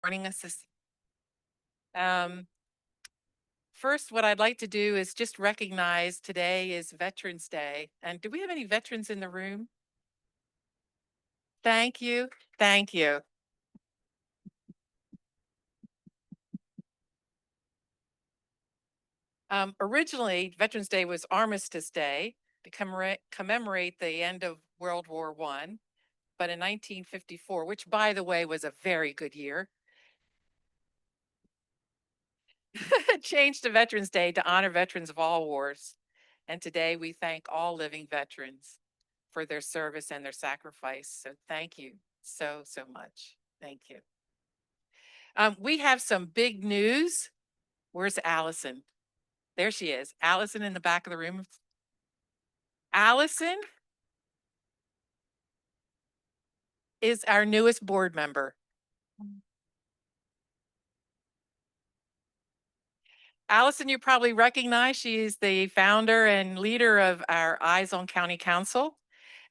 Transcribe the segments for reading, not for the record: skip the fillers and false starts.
joining us first, what I'd like to do is just recognize today is Veterans Day. And do we have any veterans in the room? Thank you. Thank you. Originally, Veterans Day was Armistice Day to commemorate the end of World War I. But in 1954, which by the way was a very good year, changed to Veterans Day to honor veterans of all wars. And today we thank all living veterans for their service and their sacrifice. So thank you so much. Thank you. We have some big news. Where's Allison? There she is. Allison in the back of the room. Allison is our newest board member. Allison, you probably recognize, she is the founder and leader of our Eyes on County Council.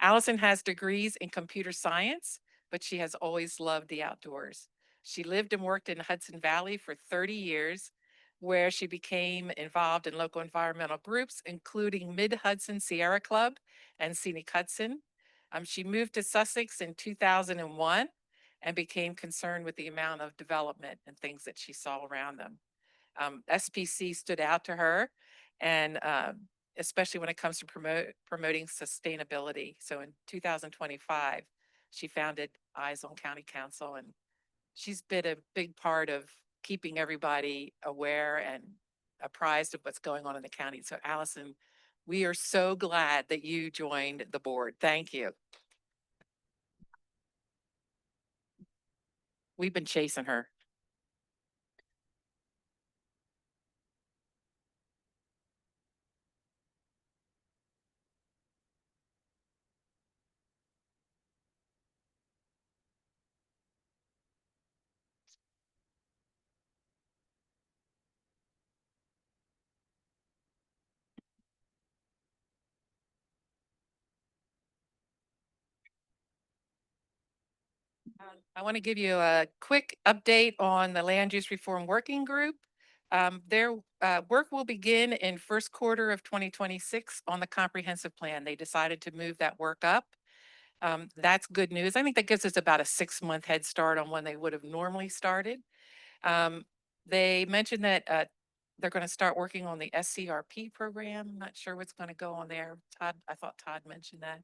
Allison has degrees in computer science, but she has always loved the outdoors. She lived and worked in Hudson Valley for 30 years, where she became involved in local environmental groups, including Mid-Hudson Sierra Club and Scenic Hudson. She moved to Sussex in 2001 and became concerned with the amount of development and things that she saw around them. SPC stood out to her, and especially when it comes to promoting sustainability. So in 2025, she founded Eyes on County Council, and she's been a big part of keeping everybody aware and apprised of what's going on in the county. So Allison, we are so glad that you joined the board. Thank you. We've been chasing her. I want to give you a quick update on the Land Use Reform Working Group. Their work will begin in first quarter of 2026 on the comprehensive plan. They decided to move that work up. That's good news. I think that gives us about a 6-month head start on when they would have normally started. They mentioned that they're going to start working on the SCRP program. I'm not sure what's going to go on there. Todd, I thought Todd mentioned that.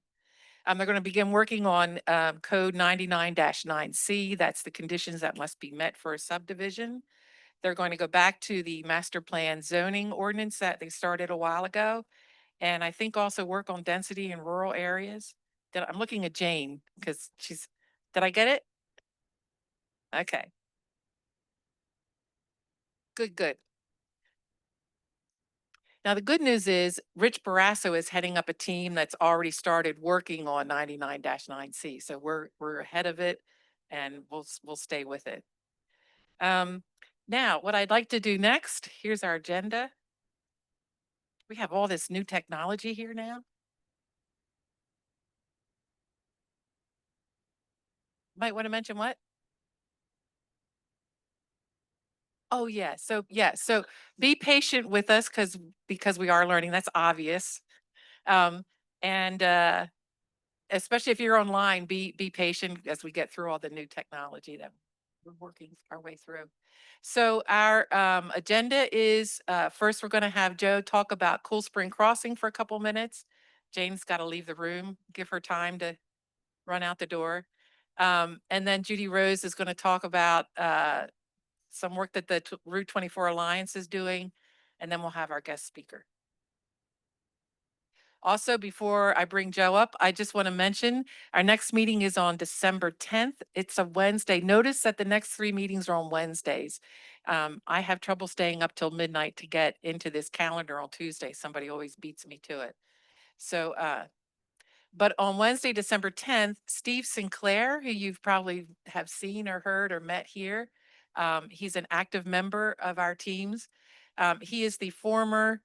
They're going to begin working on code 99-9C. That's the conditions that must be met for a subdivision. They're going to go back to the master plan zoning ordinance that they started a while ago. And I think also work on density in rural areas. I'm looking at Jane because did I get it? Okay. Good. Now, the good news is Rich Barrasso is heading up a team that's already started working on 99-9C. So we're ahead of it, and we'll stay with it. Now, what I'd like to do next, here's our agenda. We have all this new technology here now. Might want to mention what? Oh, yeah. So be patient with us because we are learning. That's obvious. And especially if you're online, be patient as we get through all the new technology that we're working our way through. So our agenda is first, we're going to have Joe talk about Cool Spring Crossing for a couple minutes. Jane's got to leave the room, give her time to run out the door. And then Judy Rose is going to talk about some work that the Route 24 Alliance is doing. And then we'll have our guest speaker. Also, before I bring Joe up, I just want to mention our next meeting is on December 10th. It's a Wednesday. Notice that the next 3 meetings are on Wednesdays. I have trouble staying up till midnight to get into this calendar on Tuesday. Somebody always beats me to it. So, but on Wednesday, December 10th, Steve Sinclair, who you've probably have seen or heard or met here, he's an active member of our teams. He is the former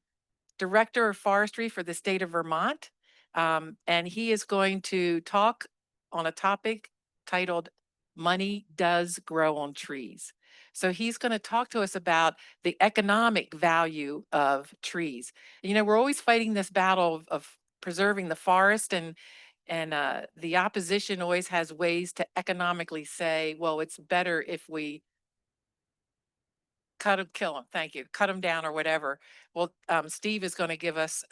Director of Forestry for the state of Vermont. And he is going to talk on a topic titled money does grow on trees. So he's going to talk to us about the economic value of trees. We're always fighting this battle of preserving the forest, and the opposition always has ways to economically say, well, it's better if we cut them, kill them. Thank you, cut them down or whatever. Well, Steve is going to give us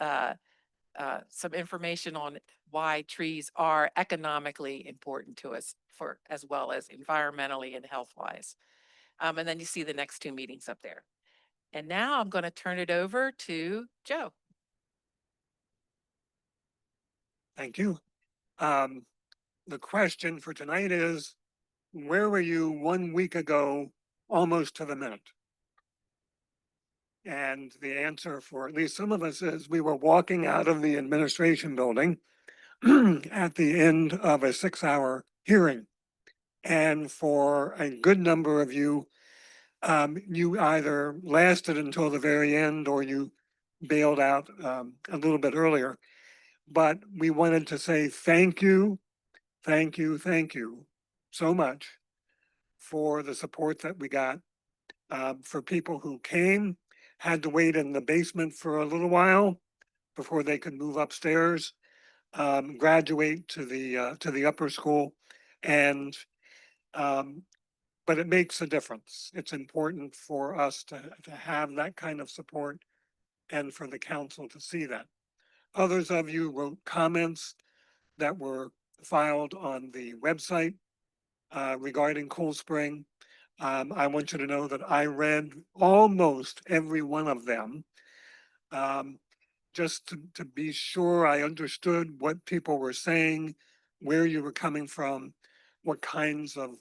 some information on why trees are economically important to us, for as well as environmentally and health wise. And then you see the next two meetings up there. And now I'm going to turn it over to Joe. Thank you. The question for tonight is, where were you 1 week ago, almost to the minute? And the answer for at least some of us is we were walking out of the administration building at the end of a 6-hour hearing. And for a good number of you, you either lasted until the very end or you bailed out a little bit earlier. But we wanted to say thank you, thank you, thank you so much for the support that we got, for people who came, had to wait in the basement for a little while before they could move upstairs, graduate to the upper school, and but it makes a difference. It's important for us to have that kind of support and for the council to see that. Others of you wrote comments that were filed on the website regarding Cold Spring. I want you to know that I read almost every one of them, just to be sure I understood what people were saying, where you were coming from, what kinds of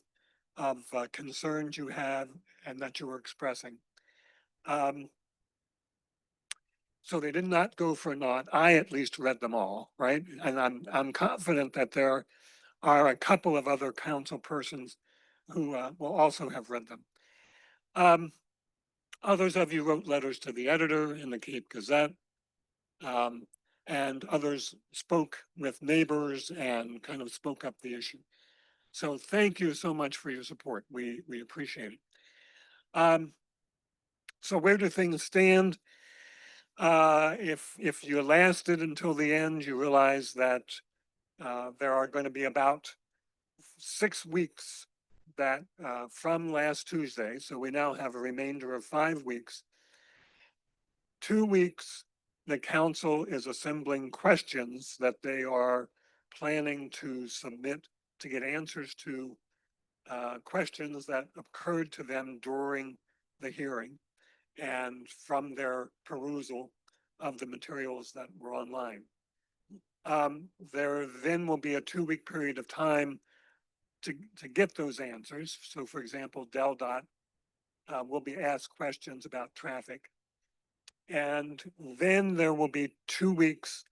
concerns you had and that you were expressing. So they did not go for naught. I at least read them all, right? And I'm confident that there are a couple of other council persons who will also have read them. Others of you wrote letters to the editor in the Cape Gazette, and others spoke with neighbors and kind of spoke up the issue. So thank you so much for your support. We appreciate it. So where do things stand? If you lasted until the end, you realize that there are going to be about 6 weeks that from last Tuesday, so we now have a remainder of 5 weeks. 2 weeks, the council is assembling questions that they are planning to submit to get answers to questions that occurred to them during the hearing and from their perusal of the materials that were online. There then will be a 2-week period of time to get those answers. So for example, DelDOT will be asked questions about traffic. And then there will be 2 weeks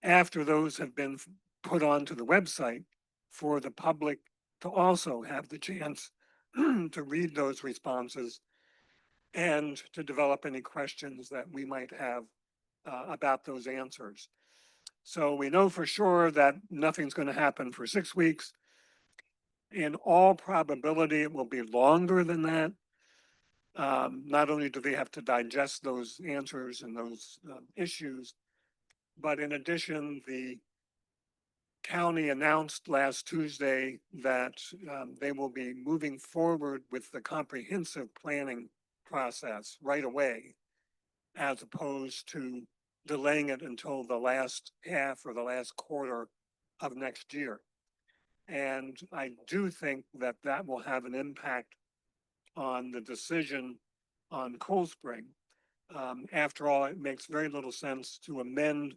after those have been put onto the website for the public to also have the chance to read those responses and to develop any questions that we might have about those answers. So we know for sure that nothing's going to happen for 6 weeks. In all probability, it will be longer than that. Not only do they have to digest those answers and those issues, but in addition, the county announced last Tuesday that they will be moving forward with the comprehensive planning process right away, as opposed to delaying it until the last half or the last quarter of next year. And I do think that that will have an impact on the decision on Cold Spring. After all, it makes very little sense to amend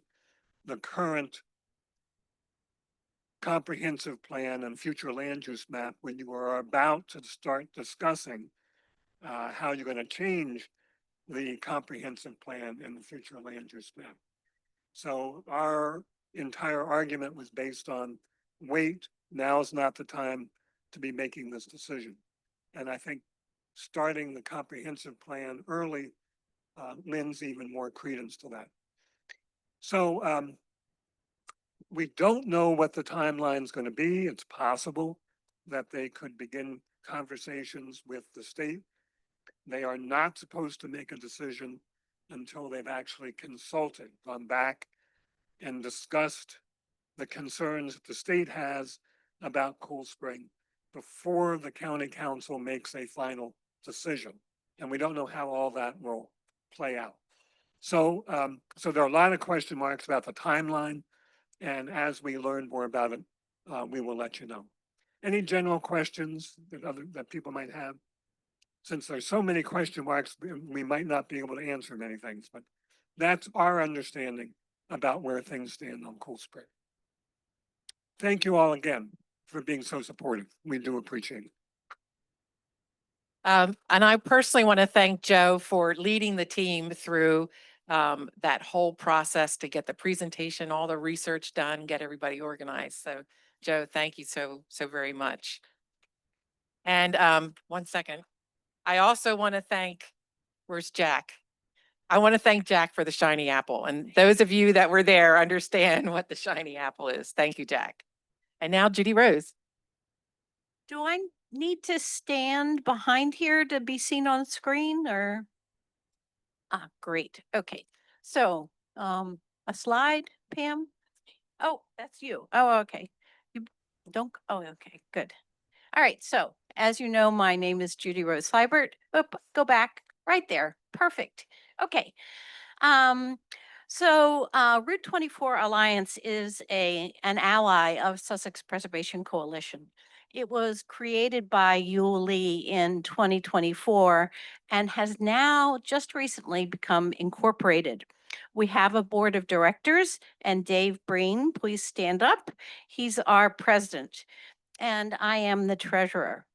the current comprehensive plan and future land use map when you are about to start discussing how you're going to change the comprehensive plan and the future land use map. So our entire argument was based on wait, now is not the time to be making this decision. And I think starting the comprehensive plan early lends even more credence to that. So we don't know what the timeline is going to be. It's possible that they could begin conversations with the state. They are not supposed to make a decision until they've actually consulted, gone back and discussed the concerns that the state has about Cool Spring before the county council makes a final decision. And we don't know how all that will play out. So, so there are a lot of question marks about the timeline. And as we learn more about it, we will let you know. Any general questions that people might have? Since there's so many question marks, we might not be able to answer many things, but that's our understanding about where things stand on Cool Spring. Thank you all again for being so supportive. We do appreciate it. And I personally want to thank Joe for leading the team through that whole process to get the presentation, all the research done, get everybody organized. So Joe, thank you so very much. And 1 second. I also want to thank, where's Jack? I want to thank Jack for the shiny apple. And those of you that were there understand what the shiny apple is. Thank you, Jack. And now Judy Rose. Do I need to stand behind here to be seen on screen or? Ah, great. Okay. So, a slide, Pam? Oh, that's you. Oh, okay. You don't, oh, okay, good. All right. So as you know, my name is Judy Rose Seibert. Oop, go back right there. Perfect. Okay. Um, Route 24 Alliance is an ally of Sussex Preservation Coalition. It was created by Yule Lee in 2024 and has now just recently become incorporated. We have a board of directors, and Dave Breen, please stand up. He's our president, and I am the treasurer.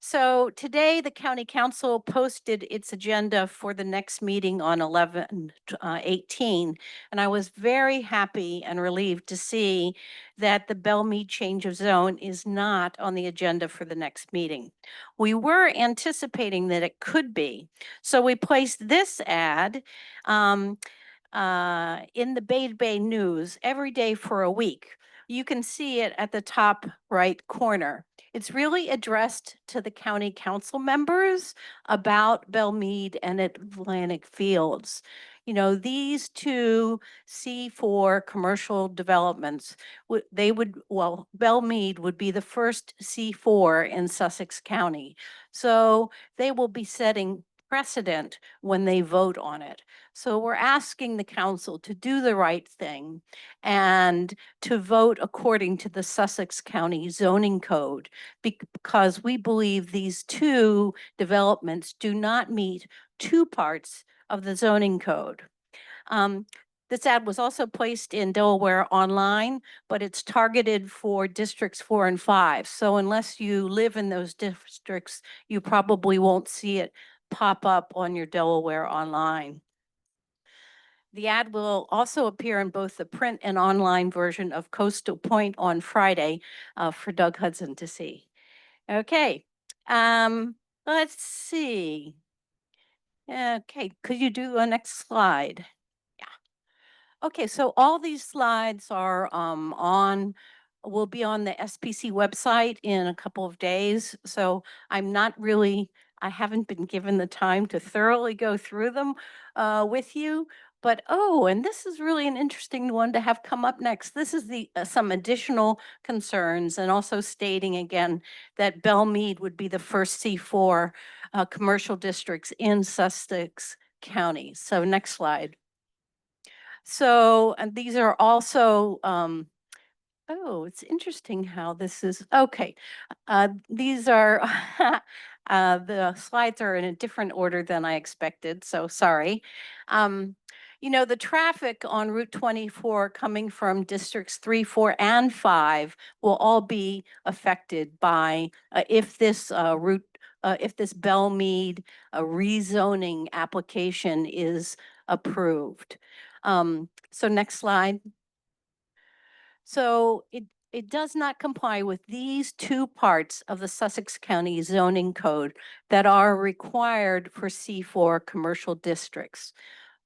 So today, the county council posted its agenda for the next meeting on 11/18, and I was very happy and relieved to see that the Bellmead change of zone is not on the agenda for the next meeting. We were anticipating that it could be, so we placed this ad in the Bay News every day for a week. You can see it at the top right corner. It's really addressed to the county council members about Bellmead and Atlantic Fields. You know, these two C4 commercial developments, Bellmead would be the first C4 in Sussex County. So they will be setting precedent when they vote on it. So we're asking the council to do the right thing and to vote according to the Sussex County zoning code, because we believe these two developments do not meet two parts of the zoning code. This ad was also placed in Delaware Online, but it's targeted for districts 4 and 5. So unless you live in those districts, you probably won't see it pop up on your Delaware Online. The ad will also appear in both the print and online version of Coastal Point on Friday for Doug Hudson to see. Okay, let's see. Okay, could you do a next slide? Yeah. Okay, so all these slides are will be on the SPC website in a couple of days. So I haven't been given the time to thoroughly go through them with you. But and this is really an interesting one to have come up next. This is some additional concerns, and also stating again that Bellmead would be the first C4 commercial districts in Sussex County. So next slide. So, and these are also it's interesting how this is, okay. These are, the slides are in a different order than I expected, so sorry. You know, the traffic on Route 24 coming from districts 3, 4, and 5 will all be affected by if this Bellmead rezoning application is approved. So next slide. So it does not comply with these two parts of the Sussex County zoning code that are required for C4 commercial districts.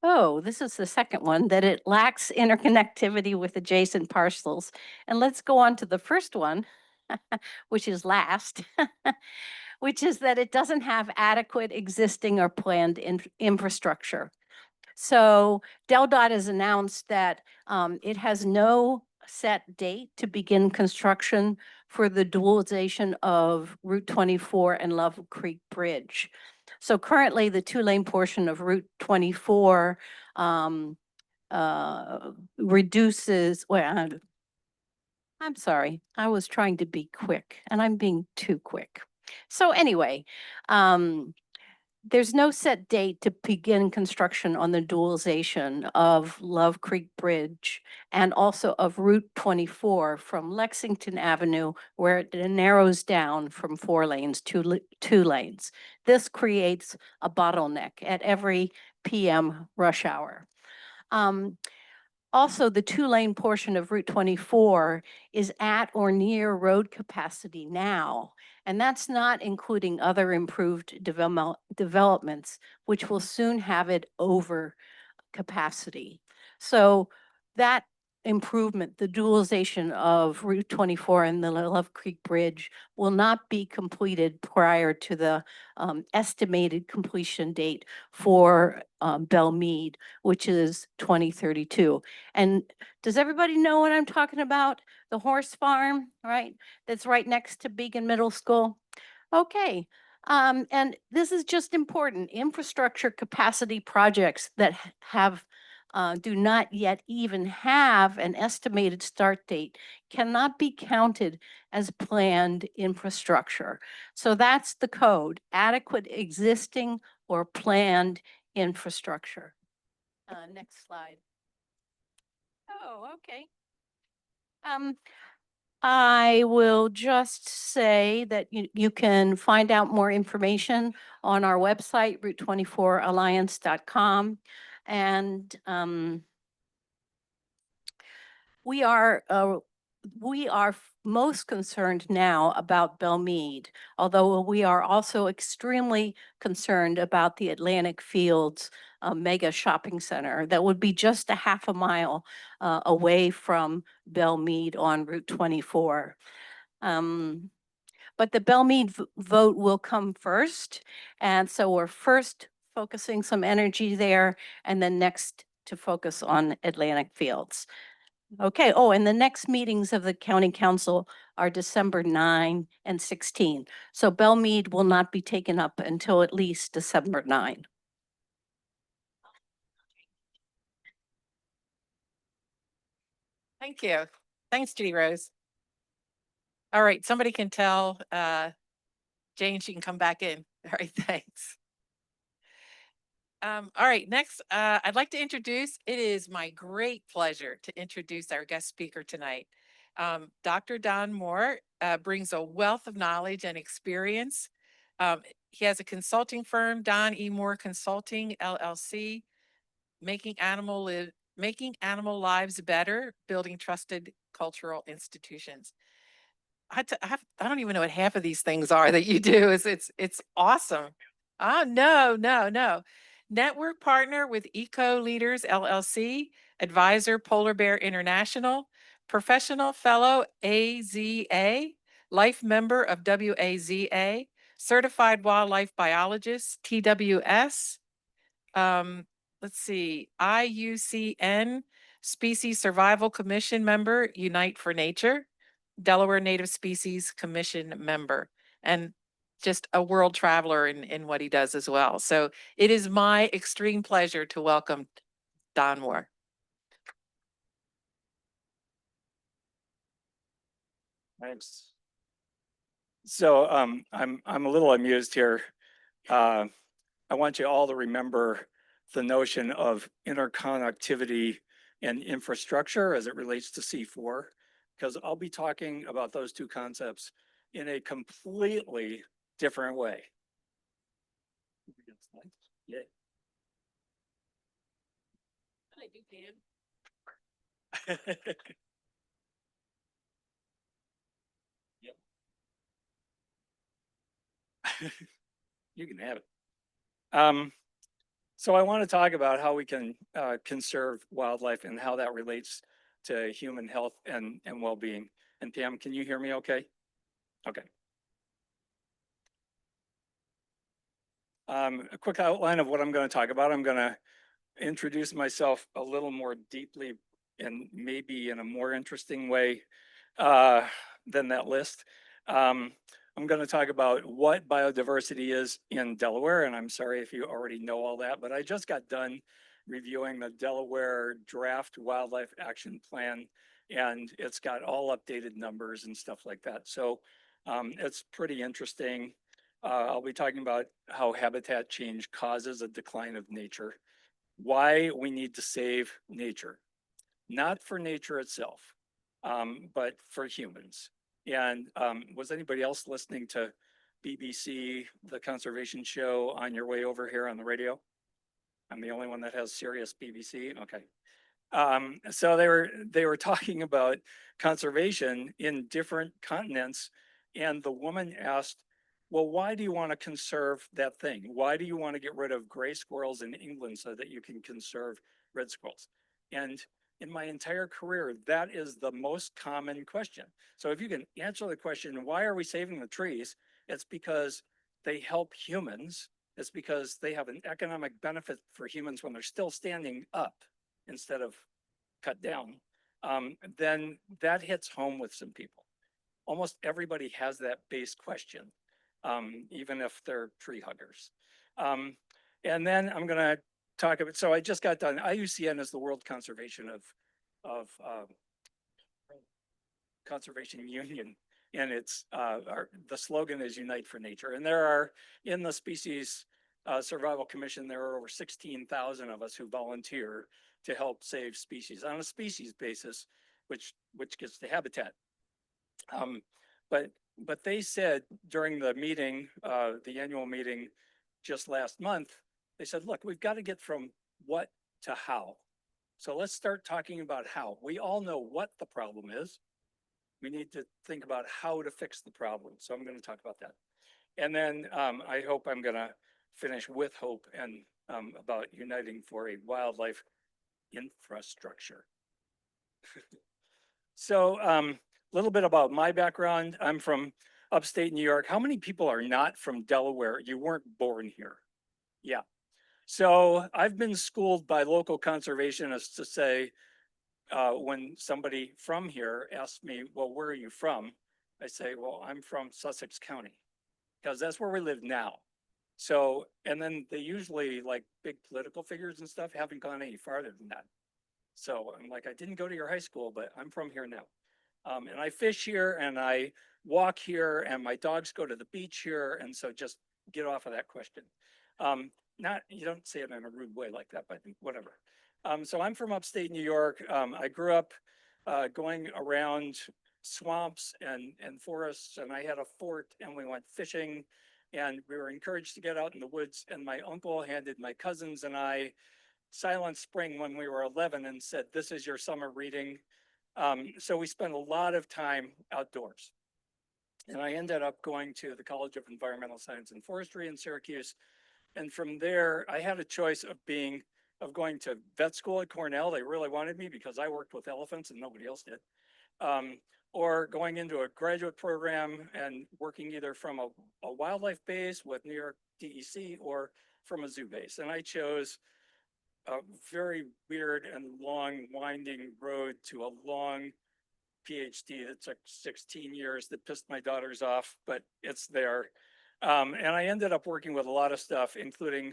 Oh, this is the second one, that it lacks interconnectivity with adjacent parcels. And let's go on to the first one. which is last, which is that it doesn't have adequate existing or planned infrastructure. So DelDOT has announced that it has no set date to begin construction for the dualization of Route 24 and Love Creek Bridge. So currently, the two-lane portion of Route 24 reduces, well, I'm sorry, I was trying to be quick and I'm being too quick. So anyway, there's no set date to begin construction on the dualization of Love Creek Bridge and also of Route 24 from Lexington Avenue, where it narrows down from 4 lanes to 2 lanes. This creates a bottleneck at every PM rush hour. Also, the 2-lane portion of Route 24 is at or near road capacity now, and that's not including other improved developments, which will soon have it over capacity. So that improvement, the dualization of Route 24 and the Love Creek Bridge will not be completed prior to the estimated completion date for Belle Meade, which is 2032. And does everybody know what I'm talking about? The horse farm, right? That's right next to Beacon Middle School. Okay. And this is just important. Infrastructure capacity projects that have do not yet even have an estimated start date cannot be counted as planned infrastructure. So that's the code, adequate existing or planned infrastructure. Next slide. Oh, okay. I will just say that you can find out more information on our website, route24alliance.com. And we are most concerned now about Belle Meade, although we are also extremely concerned about the Atlantic Fields mega shopping center that would be just a half a mile away from Belle Meade on Route 24. But the Belle Meade vote will come first. And so we're first focusing some energy there and then next to focus on Atlantic Fields. Okay, oh, and the next meetings of the county council are December 9 and 16. So Belle Meade will not be taken up until at least December 9. Thank you. Thanks, Judy Rose. All right, somebody can tell Jane she can come back in. All right, thanks. All right, next, I'd like to introduce, it is my great pleasure to introduce our guest speaker tonight. Dr. Don Moore brings a wealth of knowledge and experience. He has a consulting firm, Don E. Moore Consulting, LLC, making animal lives better, building trusted cultural institutions. I don't even know what half of these things are that you do. It's awesome. Oh, no. Network partner with Eco Leaders LLC, advisor Polar Bear International, professional fellow AZA, life member of WAZA, certified wildlife biologist TWS. Let's see, IUCN, Species Survival Commission member, Unite for Nature, Delaware Native Species Commission member, and just a world traveler in what he does as well. So it is my extreme pleasure to welcome Don Moore. Thanks. So I'm a little amused here. I want you all to remember the notion of interconnectivity and infrastructure as it relates to C4, because I'll be talking about those two concepts in a completely different way. Yeah. Yep. You can have it. So I want to talk about how we can conserve wildlife and how that relates to human health and well-being. And Pam, can you hear me okay? Okay. A quick outline of what I'm going to talk about. I'm going to introduce myself a little more deeply and maybe in a more interesting way uh, than that list. I'm going to talk about what biodiversity is in Delaware, and I'm sorry if you already know all that, but I just got done reviewing the Delaware Draft Wildlife Action Plan, and it's got all updated numbers and stuff like that. So it's pretty interesting. I'll be talking about how habitat change causes a decline of nature, why we need to save nature, not for nature itself, but for humans. And was anybody else listening to BBC, the conservation show, on your way over here on the radio? I'm the only one that has Sirius BBC. Okay. So they were talking about conservation in different continents, and the woman asked, "Well, why do you want to conserve that thing? Why do you want to get rid of gray squirrels in England so that you can conserve red squirrels?" And in my entire career, that is the most common question. So if you can answer the question, why are we saving the trees? It's because they help humans. It's because they have an economic benefit for humans when they're still standing up instead of cut down, then that hits home with some people. Almost everybody has that base question, even if they're tree huggers. And then I'm going to talk about, so I just got done. IUCN is the World Conservation of Conservation Union, and it's the slogan is Unite for Nature. And there are, in the Species Survival Commission, there are over 16,000 of us who volunteer to help save species on a species basis, which gets to habitat. But they said during the meeting, the annual meeting just last month, they said, look, we've got to get from what to how. So let's start talking about how. We all know what the problem is. We need to think about how to fix the problem. So I'm going to talk about that. And then I hope I'm going to finish with hope and about uniting for a wildlife infrastructure. So a little bit about my background. I'm from upstate New York. How many people are not from Delaware? You weren't born here. Yeah. So I've been schooled by local conservationists to say, when somebody from here asks me, well, where are you from? I say, well, I'm from Sussex County, because that's where we live now. So, and then they usually, like big political figures and stuff, haven't gone any farther than that. So I'm like, I didn't go to your high school, but I'm from here now. And I fish here and I walk here and my dogs go to the beach here. And so just get off of that question. Not, you don't say it in a rude way like that, but whatever. So I'm from upstate New York. I grew up going around swamps and forests, and I had a fort and we went fishing, and we were encouraged to get out in the woods. And my uncle handed my cousins and I Silent Spring when we were 11 and said, this is your summer reading. So we spent a lot of time outdoors. And I ended up going to the College of Environmental Science and Forestry in Syracuse. And from there, I had a choice of going to vet school at Cornell. They really wanted me because I worked with elephants and nobody else did. Or going into a graduate program and working either from a wildlife base with New York DEC or from a zoo base. And I chose a very weird and long winding road to a long PhD that took 16 years that pissed my daughters off, but it's there. And I ended up working with a lot of stuff, including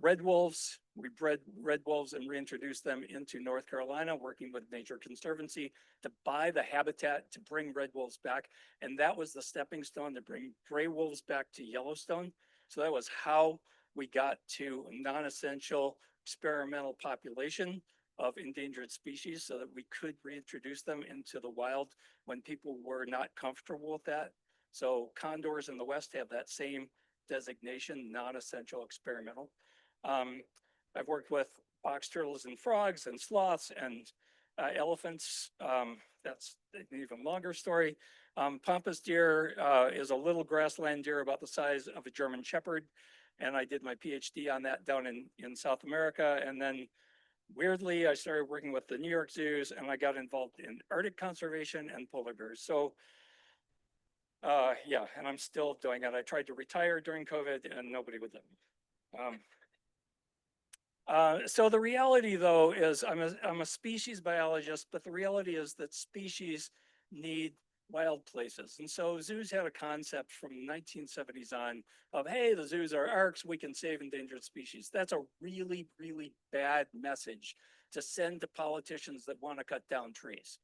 red wolves. We bred red wolves and reintroduced them into North Carolina, working with Nature Conservancy to buy the habitat to bring red wolves back. And that was the stepping stone to bring gray wolves back to Yellowstone. So that was how we got to non-essential experimental population of endangered species so that we could reintroduce them into the wild when people were not comfortable with that. So condors in the West have that same designation, non-essential experimental. I've worked with box turtles and frogs and sloths and elephants. That's an even longer story. Pampas deer is a little grassland deer about the size of a German Shepherd. And I did my PhD on that down in South America. And then weirdly, I started working with the New York zoos and I got involved in Arctic conservation and polar bears. So Yeah, and I'm still doing it. I tried to retire during COVID and nobody would let me. So the reality though is I'm a species biologist, but the reality is that species need wild places. And so zoos had a concept from the 1970s on of, hey, the zoos are arks, we can save endangered species. That's a really, really bad message to send to politicians that want to cut down trees.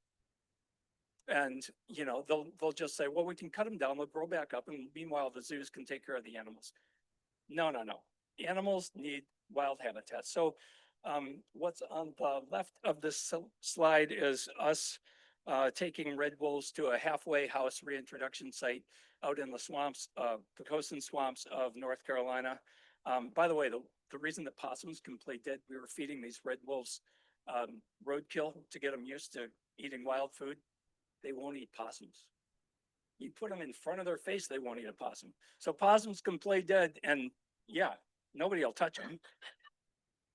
And, you know, they'll just say, well, we can cut them down, they'll grow back up. And meanwhile, the zoos can take care of the animals. No, no, no. Animals need wild habitat. So what's on the left of this slide is us taking red wolves to a halfway house reintroduction site out in the swamps, Pocosin swamps of North Carolina. By the way, the reason that possums can play dead, we were feeding these red wolves roadkill to get them used to eating wild food. They won't eat possums. You put them in front of their face, they won't eat a possum. So possums can play dead and yeah, nobody will touch them.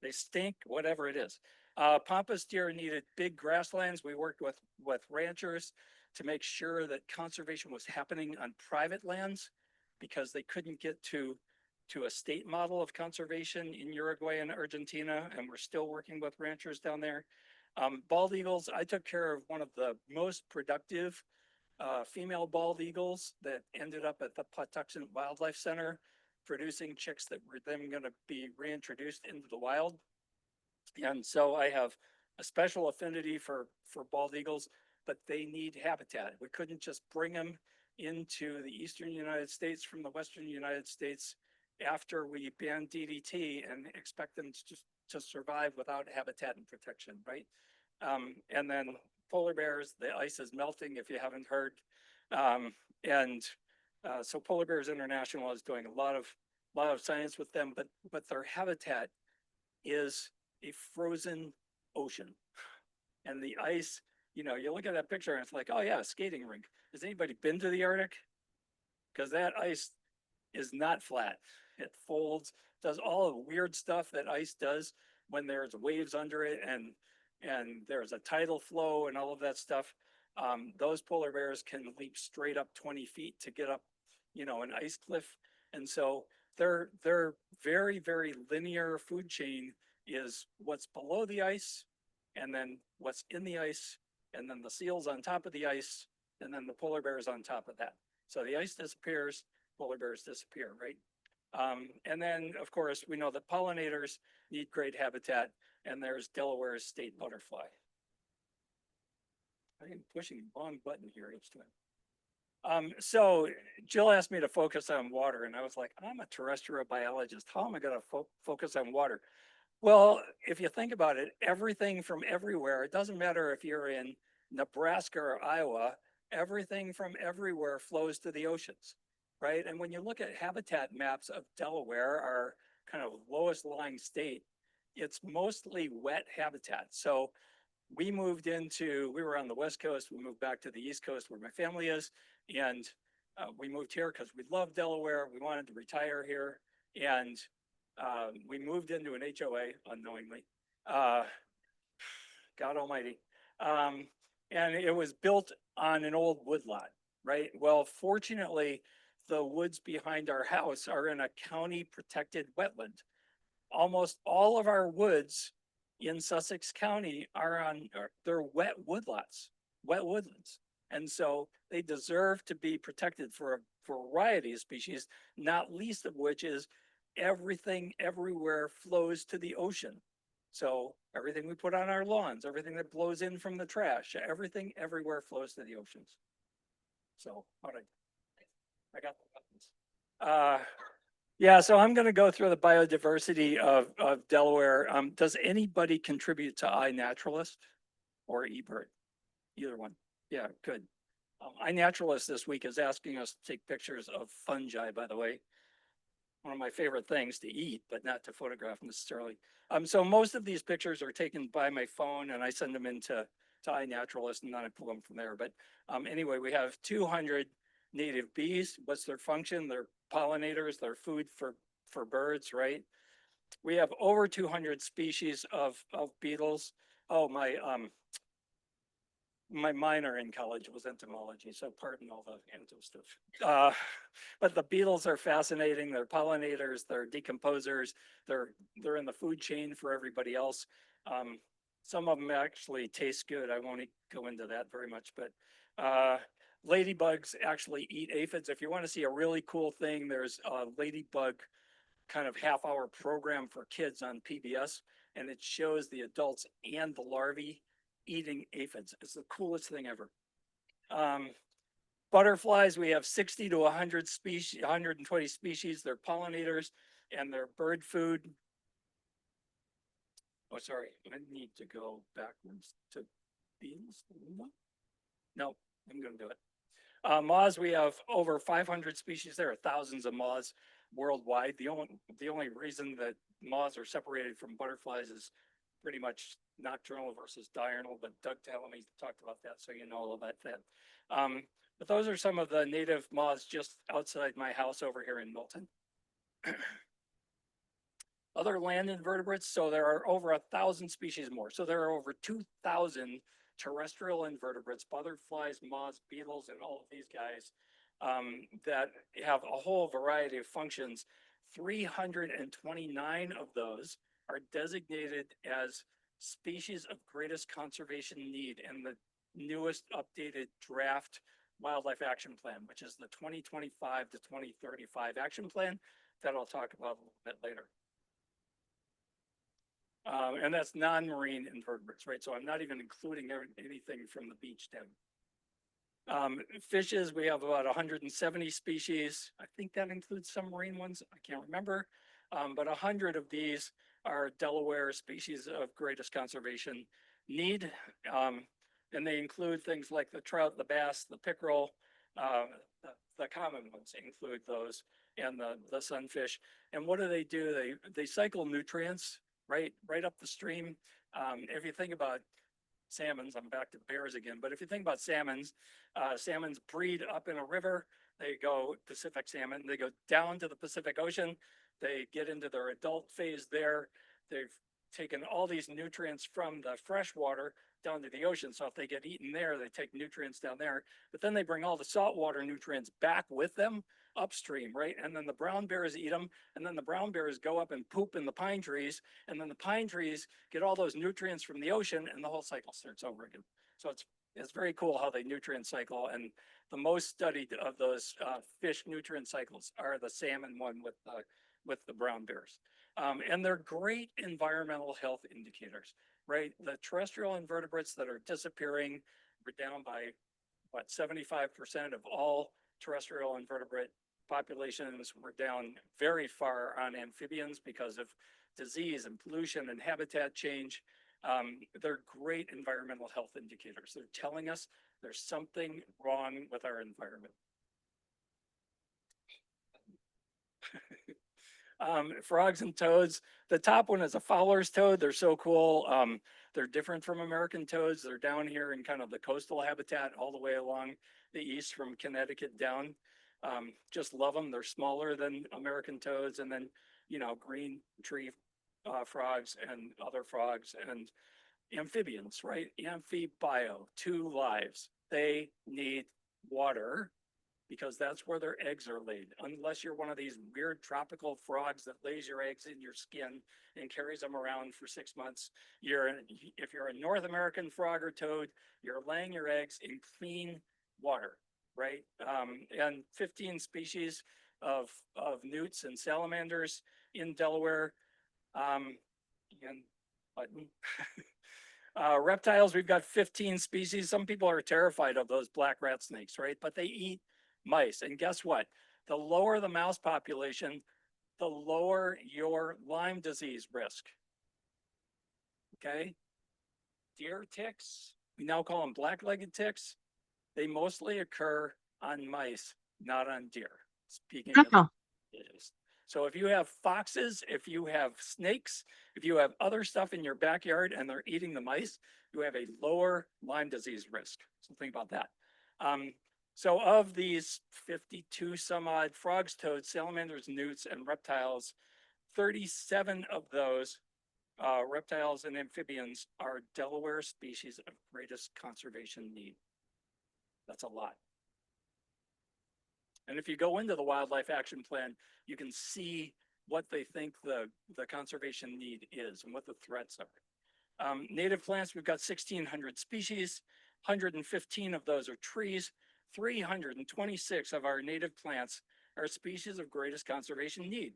They stink, whatever it is. Pampas deer needed big grasslands. We worked with ranchers to make sure that conservation was happening on private lands because they couldn't get to a state model of conservation in Uruguay and Argentina, and we're still working with ranchers down there. Bald eagles, I took care of one of the most productive female bald eagles that ended up at the Patuxent Wildlife Center, producing chicks that were then going to be reintroduced into the wild. And so I have a special affinity for bald eagles, but they need habitat. We couldn't just bring them into the eastern United States from the western United States after we banned DDT and expect them to just to survive without habitat and protection, right? And then polar bears, the ice is melting if you haven't heard. So Polar Bears International is doing a lot of science with them, but their habitat is a frozen ocean. And the ice, you know, you look at that picture and it's like, oh yeah, a skating rink. Has anybody been to the Arctic? Because that ice is not flat. It folds, does all the weird stuff that ice does when there's waves under it and there's a tidal flow and all of that stuff. Those polar bears can leap straight up 20 feet to get up, you know, an ice cliff. And so their very, very linear food chain is what's below the ice and then what's in the ice and then the seals on top of the ice and then the polar bears on top of that. So the ice disappears, polar bears disappear, right? And then, of course, we know that pollinators need great habitat, and there's Delaware's state butterfly. I am pushing the wrong button here each time. So Jill asked me to focus on water, and I was like, I'm a terrestrial biologist. How am I going to focus on water? Well, if you think about it, everything from everywhere, it doesn't matter if you're in Nebraska or Iowa, everything from everywhere flows to the oceans, right? And when you look at habitat maps of Delaware, our kind of lowest lying state, it's mostly wet habitat. So we were on the West Coast, we moved back to the East Coast where my family is, and we moved here because we love Delaware, we wanted to retire here, and we moved into an HOA unknowingly, God almighty, and it was built on an old woodlot, right? Well, fortunately, the woods behind our house are in a county protected wetland. Almost all of our woods in Sussex County they're wet woodlots, wet woodlands. And so they deserve to be protected for a variety of species, not least of which is everything everywhere flows to the ocean. So everything we put on our lawns, everything that blows in from the trash, everything everywhere flows to the oceans. So I got the buttons. Yeah, so I'm going to go through the biodiversity of Delaware. Does anybody contribute to iNaturalist or eBird? Either one. Yeah, good. iNaturalist this week is asking us to take pictures of fungi, by the way. One of my favorite things to eat, but not to photograph necessarily. So most of these pictures are taken by my phone and I send them into iNaturalist and then I pull them from there. But anyway, we have 200 native bees. What's their function? They're pollinators, they're food for birds, right? We have over 200 species of beetles. Oh, my my minor in college was entomology, so pardon all the ento stuff. But the beetles are fascinating. They're pollinators, they're decomposers, they're in the food chain for everybody else. Some of them actually taste good. I won't go into that very much, but ladybugs actually eat aphids. If you want to see a really cool thing, there's a ladybug kind of half-hour program for kids on PBS, and it shows the adults and the larvae eating aphids. It's the coolest thing ever. Butterflies, we have 60 to 100 species, 120 species. They're pollinators and they're bird food. Oh, sorry, I need to go backwards to beetles. No, I'm gonna do it. Moths, we have over 500 species. There are thousands of moths worldwide. The only reason that moths are separated from butterflies is pretty much nocturnal versus diurnal, but Doug Tallamy talked about that, so you know all about that. But those are some of the native moths just outside my house over here in Milton. Other land invertebrates, so there are over 1,000 species more. So there are over 2,000 terrestrial invertebrates, butterflies, moths, beetles, and all of these guys that have a whole variety of functions. 329 of those are designated as species of greatest conservation need in the newest updated draft wildlife action plan, which is the 2025 to 2035 action plan that I'll talk about a little bit later. And that's non-marine invertebrates, right? So I'm not even including anything from the beach down. Fishes, we have about 170 species. I think that includes some marine ones. I can't remember. But 100 of these are Delaware species of greatest conservation need. And they include things like the trout, the bass, the pickerel, the common ones include those, and the sunfish. And what do? They cycle nutrients right up the stream. If you think about salmons, I'm back to bears again, but if you think about salmons, salmons breed up in a river. They go Pacific salmon, they go down to the Pacific Ocean. They get into their adult phase there. They've taken all these nutrients from the fresh water down to the ocean. So if they get eaten there, they take nutrients down there, but then they bring all the saltwater nutrients back with them upstream, right? And then the brown bears eat them, and then the brown bears go up and poop in the pine trees, and then the pine trees get all those nutrients from the ocean, and the whole cycle starts over again. So it's very cool how they nutrient cycle, and the most studied of those fish nutrient cycles are the salmon one with the brown bears. And they're great environmental health indicators, right? The terrestrial invertebrates that are disappearing, we're down by what, 75% of all terrestrial invertebrate populations. We're down very far on amphibians because of disease and pollution and habitat change. They're great environmental health indicators. They're telling us there's something wrong with our environment. Frogs and toads. The top one is a Fowler's toad. They're so cool. They're different from American toads. They're down here in kind of the coastal habitat all the way along the east from Connecticut down. Just love them. They're smaller than American toads, and then, you know, green tree frogs and other frogs and amphibians, right? Amphibio, 2 lives. They need water because that's where their eggs are laid. Unless you're one of these weird tropical frogs that lays your eggs in your skin and carries them around for 6 months, if you're a North American frog or toad, you're laying your eggs in clean water, right? And 15 species of newts and salamanders in Delaware. Reptiles, we've got 15 species. Some people are terrified of those black rat snakes, right? But they eat mice. And guess what? The lower the mouse population, the lower your Lyme disease risk. Okay? Deer ticks, we now call them black-legged ticks. They mostly occur on mice, not on deer. Speaking of disease. So if you have foxes, if you have snakes, if you have other stuff in your backyard and they're eating the mice, you have a lower Lyme disease risk. So think about that. So of these 52 some odd frogs, toads, salamanders, newts, and reptiles, 37 of those reptiles and amphibians are Delaware species of greatest conservation need. That's a lot. And if you go into the Wildlife Action Plan, you can see what they think the conservation need is and what the threats are. Native plants, we've got 1,600 species, 115 of those are trees, 326 of our native plants are species of greatest conservation need.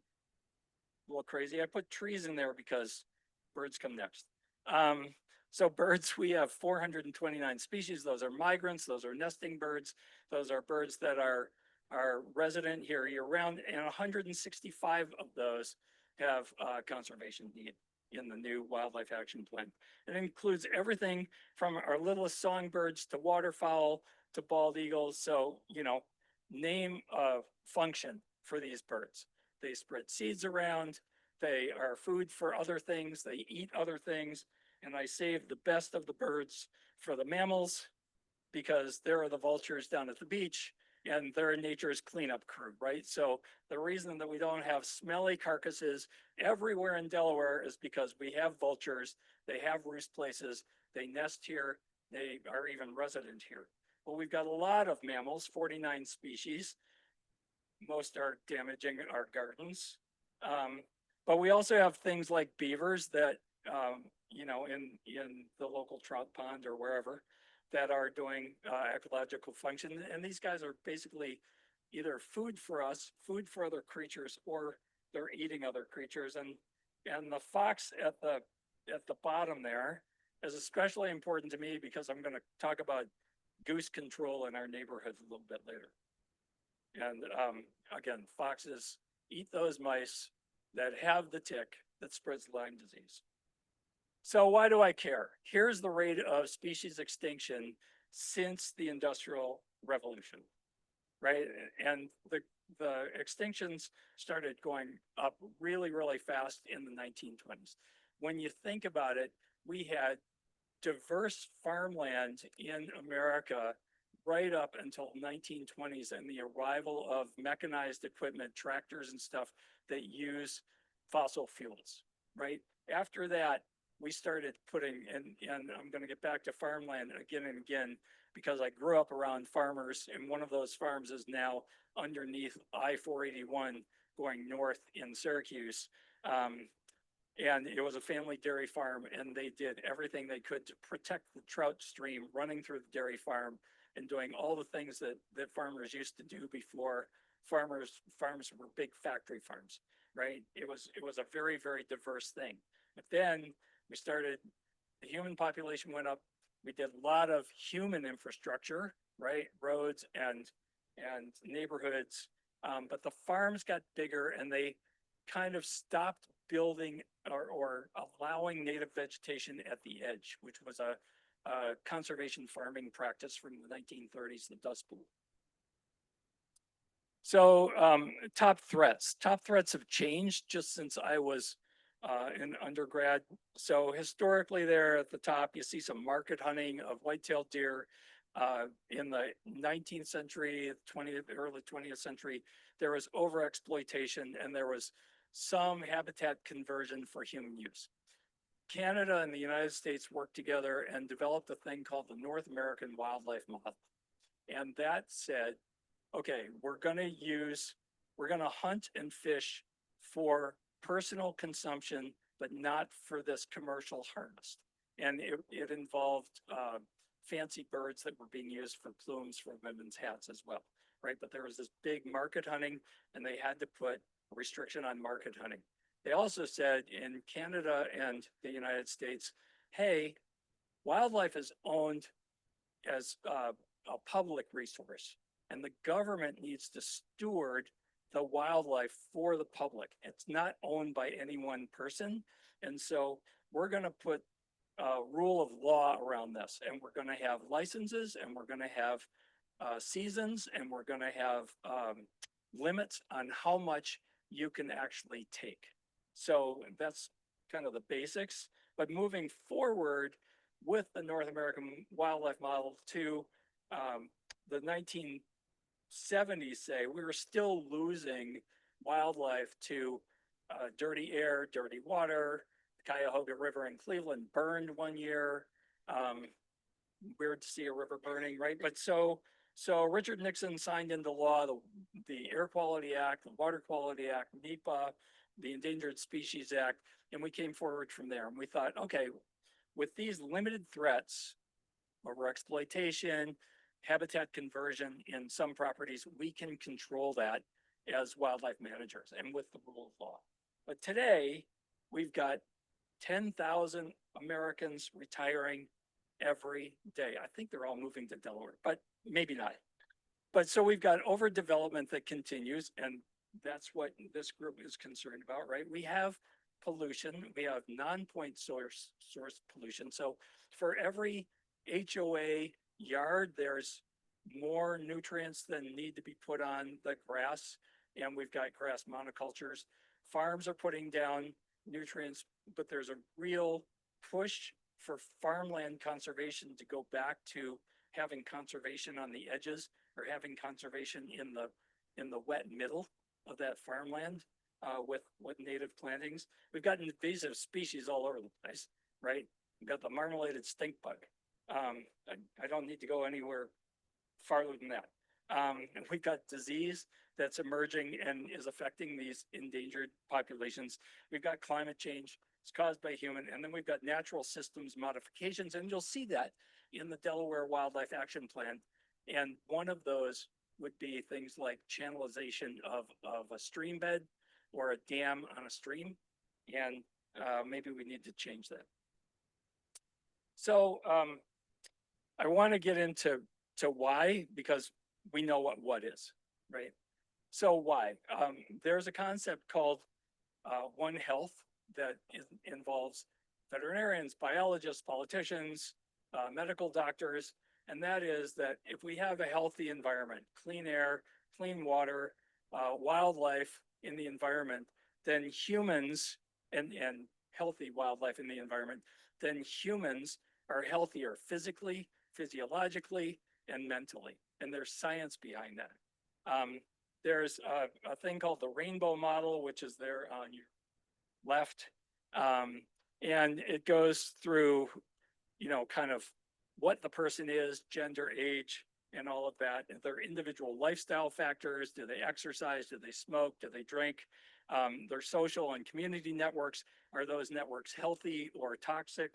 A little crazy. I put trees in there because birds come next. So birds, we have 429 species. Those are migrants, those are nesting birds, those are birds that are resident here year round, and 165 of those have conservation need in the new Wildlife Action Plan. It includes everything from our littlest songbirds to waterfowl to bald eagles. So, you know, name a function for these birds. They spread seeds around, they are food for other things, they eat other things, and I save the best of the birds for the mammals because there are the vultures down at the beach and they're nature's cleanup crew, right? So the reason that we don't have smelly carcasses everywhere in Delaware is because we have vultures, they have roost places, they nest here, they are even resident here. Well, we've got a lot of mammals, 49 species. Most are damaging our gardens. But we also have things like beavers that, you know, in the local trout pond or wherever that are doing ecological function. And these guys are basically either food for us, food for other creatures, or they're eating other creatures. And the fox at the bottom there is especially important to me because I'm going to talk about goose control in our neighborhood a little bit later. And again, foxes eat those mice that have the tick that spreads Lyme disease. So why do I care? Here's the rate of species extinction since the Industrial Revolution, right? And the extinctions started going up really, really fast in the 1920s. When you think about it, we had diverse farmland in America right up until 1920s and the arrival of mechanized equipment, tractors and stuff that use fossil fuels, right? After that, we started putting, and I'm going to get back to farmland again and again, because I grew up around farmers, and one of those farms is now underneath I-481 going north in Syracuse. And it was a family dairy farm, and they did everything they could to protect the trout stream running through the dairy farm and doing all the things that farmers used to do before farms were big factory farms, right? It was a very, very diverse thing. But then the human population went up. We did a lot of human infrastructure, right? Roads and neighborhoods. But the farms got bigger and they kind of stopped building or allowing native vegetation at the edge, which was a conservation farming practice from the 1930s, the Dust Bowl. So top threats have changed just since I was in undergrad. So historically there at the top, you see some market hunting of white-tailed deer. In the 19th century, early 20th century, there was overexploitation and there was some habitat conversion for human use. Canada and the United States worked together and developed a thing called the North American Wildlife Model. And that said, okay, we're gonna hunt and fish for personal consumption, but not for this commercial harvest. And it involved fancy birds that were being used for plumes for women's hats as well, right? But there was this big market hunting and they had to put a restriction on market hunting. They also said in Canada and the United States, hey, wildlife is owned as a public resource and the government needs to steward the wildlife for the public. It's not owned by any one person. And so we're going to put a rule of law around this, and we're going to have licenses, and we're going to have seasons, and we're going to have limits on how much you can actually take. So that's kind of the basics. But moving forward with the North American Wildlife Model to the 1970s, say, we were still losing wildlife to dirty air, dirty water, Cuyahoga River in Cleveland burned one year. Weird to see a river burning, right? But so Richard Nixon signed into law the Air Quality Act, the Water Quality Act, NEPA, the Endangered Species Act, and we came forward from there. And we thought, okay, with these limited threats, over exploitation, habitat conversion in some properties, we can control that as wildlife managers and with the rule of law. But today, we've got 10,000 Americans retiring every day. I think they're all moving to Delaware, but maybe not. But so we've got overdevelopment that continues, and that's what this group is concerned about, right? We have pollution, we have non-point source pollution. So for every HOA yard, there's more nutrients than need to be put on the grass, and we've got grass monocultures. Farms are putting down nutrients, but there's a real push for farmland conservation to go back to having conservation on the edges or having conservation in the wet middle of that farmland with native plantings. We've got invasive species all over the place, right? We've got the marmorated stink bug. I don't need to go anywhere farther than that. And we've got disease that's emerging and is affecting these endangered populations. We've got climate change. It's caused by human, and then we've got natural systems modifications, and you'll see that in the Delaware Wildlife Action Plan. And one of those would be things like channelization of a stream bed or a dam on a stream, and maybe we need to change that. So I want to get into why, because we know what is, right? So why? There's a concept called One Health that involves veterinarians, biologists, politicians, medical doctors, and that is that if we have a healthy environment, clean air, clean water, wildlife in the environment, then humans and healthy wildlife in the environment, then humans are healthier physically, physiologically, and mentally. And there's science behind that. There's a thing called the rainbow model, which is there on your left. And it goes through, kind of what the person is, gender, age, and all of that. Their individual lifestyle factors. Do they exercise? Do they smoke? Do they drink? Their social and community networks. Are those networks healthy or toxic?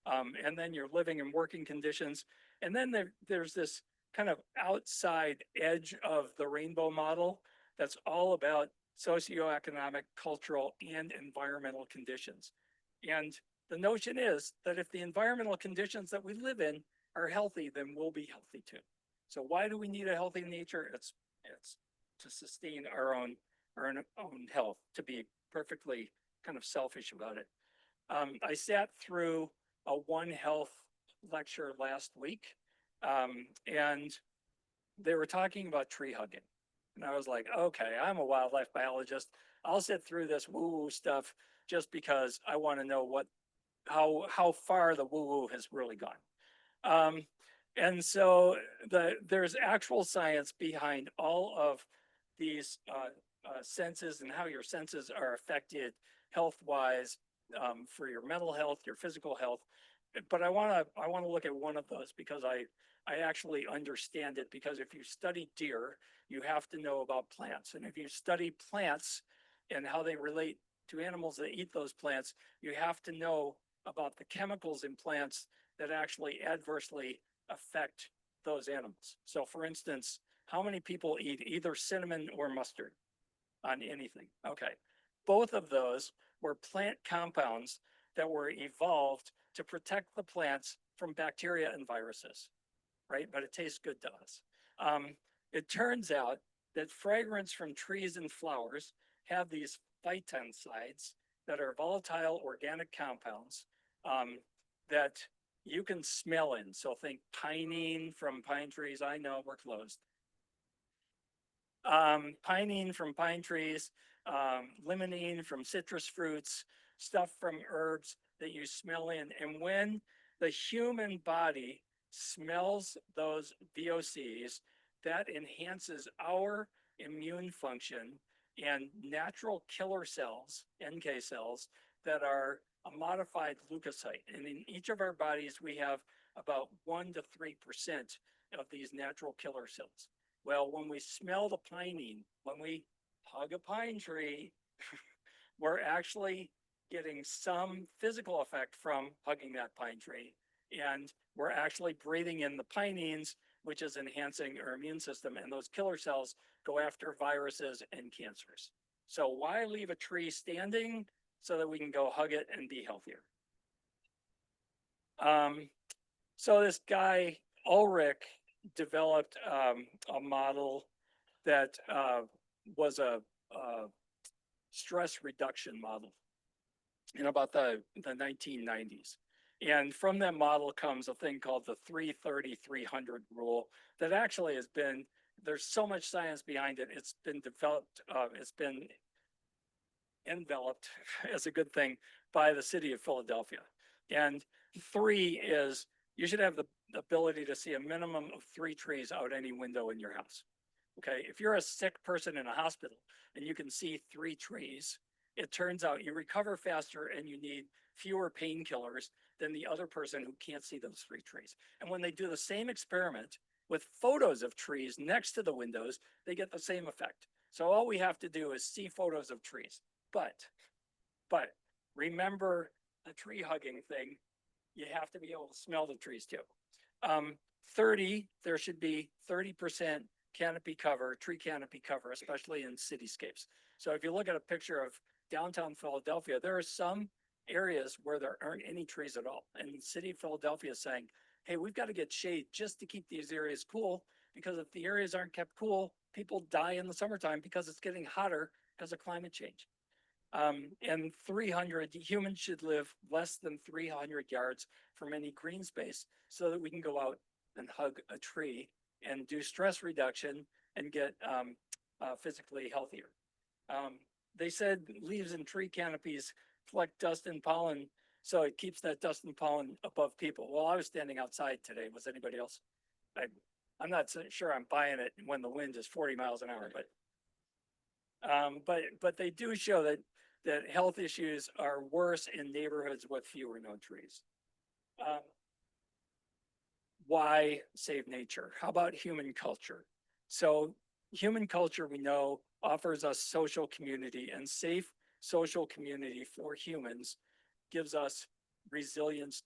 And then your living and working conditions. And then there's this kind of outside edge of the rainbow model that's all about socioeconomic, cultural, and environmental conditions. And the notion is that if the environmental conditions that we live in are healthy, then we'll be healthy too. So why do we need a healthy nature? It's to sustain our own health, to be perfectly kind of selfish about it. I sat through a One Health lecture last week, and they were talking about tree hugging. And I was like, okay, I'm a wildlife biologist. I'll sit through this woo-woo stuff just because I want to know how far the woo-woo has really gone. And so there's actual science behind all of these senses and how your senses are affected health-wise for your mental health, your physical health. But I want to look at one of those because I actually understand it, because if you study deer, you have to know about plants. And if you study plants and how they relate to animals that eat those plants, you have to know about the chemicals in plants that actually adversely affect those animals. So for instance, how many people eat either cinnamon or mustard on anything? Okay. Both of those were plant compounds that were evolved to protect the plants from bacteria and viruses, right? But it tastes good to us. It turns out that fragrance from trees and flowers have these phytoncides that are volatile organic compounds that you can smell in. So think pinene from pine trees. I know we're closed. Pinene from pine trees, limonene from citrus fruits, stuff from herbs that you smell in. And when the human body smells those VOCs, that enhances our immune function, and natural killer cells, NK cells, that are a modified leukocyte. And in each of our bodies, we have about 1 to 3% of these natural killer cells. Well, when we smell the pinene, when we hug a pine tree, we're actually getting some physical effect from hugging that pine tree. And we're actually breathing in the pinenes, which is enhancing our immune system. And those killer cells go after viruses and cancers. So why leave a tree standing so that we can go hug it and be healthier? So this guy, Ulrich, developed a model that was a stress reduction model in about the 1990s. And from that model comes a thing called the 330-300 rule that actually has been, there's so much science behind it. It's been developed, it's been enveloped as a good thing by the city of Philadelphia. And 3 is you should have the ability to see a minimum of 3 trees out any window in your house. Okay, if you're a sick person in a hospital and you can see 3 trees, it turns out you recover faster and you need fewer painkillers than the other person who can't see those 3 trees. And when they do the same experiment with photos of trees next to the windows, they get the same effect. So all we have to do is see photos of trees. But remember the tree hugging thing, you have to be able to smell the trees too. 30, there should be 30% canopy cover, tree canopy cover, especially in cityscapes. So if you look at a picture of downtown Philadelphia, there are some areas where there aren't any trees at all. And the city of Philadelphia is saying, hey, we've got to get shade just to keep these areas cool, because if the areas aren't kept cool, people die in the summertime because it's getting hotter because of climate change. And 300, humans should live less than 300 yards from any green space so that we can go out and hug a tree and do stress reduction and get physically healthier. They said leaves and tree canopies collect dust and pollen, so it keeps that dust and pollen above people. Well, I was standing outside today. Was anybody else? I'm not so sure I'm buying it when the wind is 40 miles an hour, but they do show that health issues are worse in neighborhoods with few or no trees. Why save nature? How about human culture? So human culture, we know, offers us social community, and safe social community for humans gives us resilience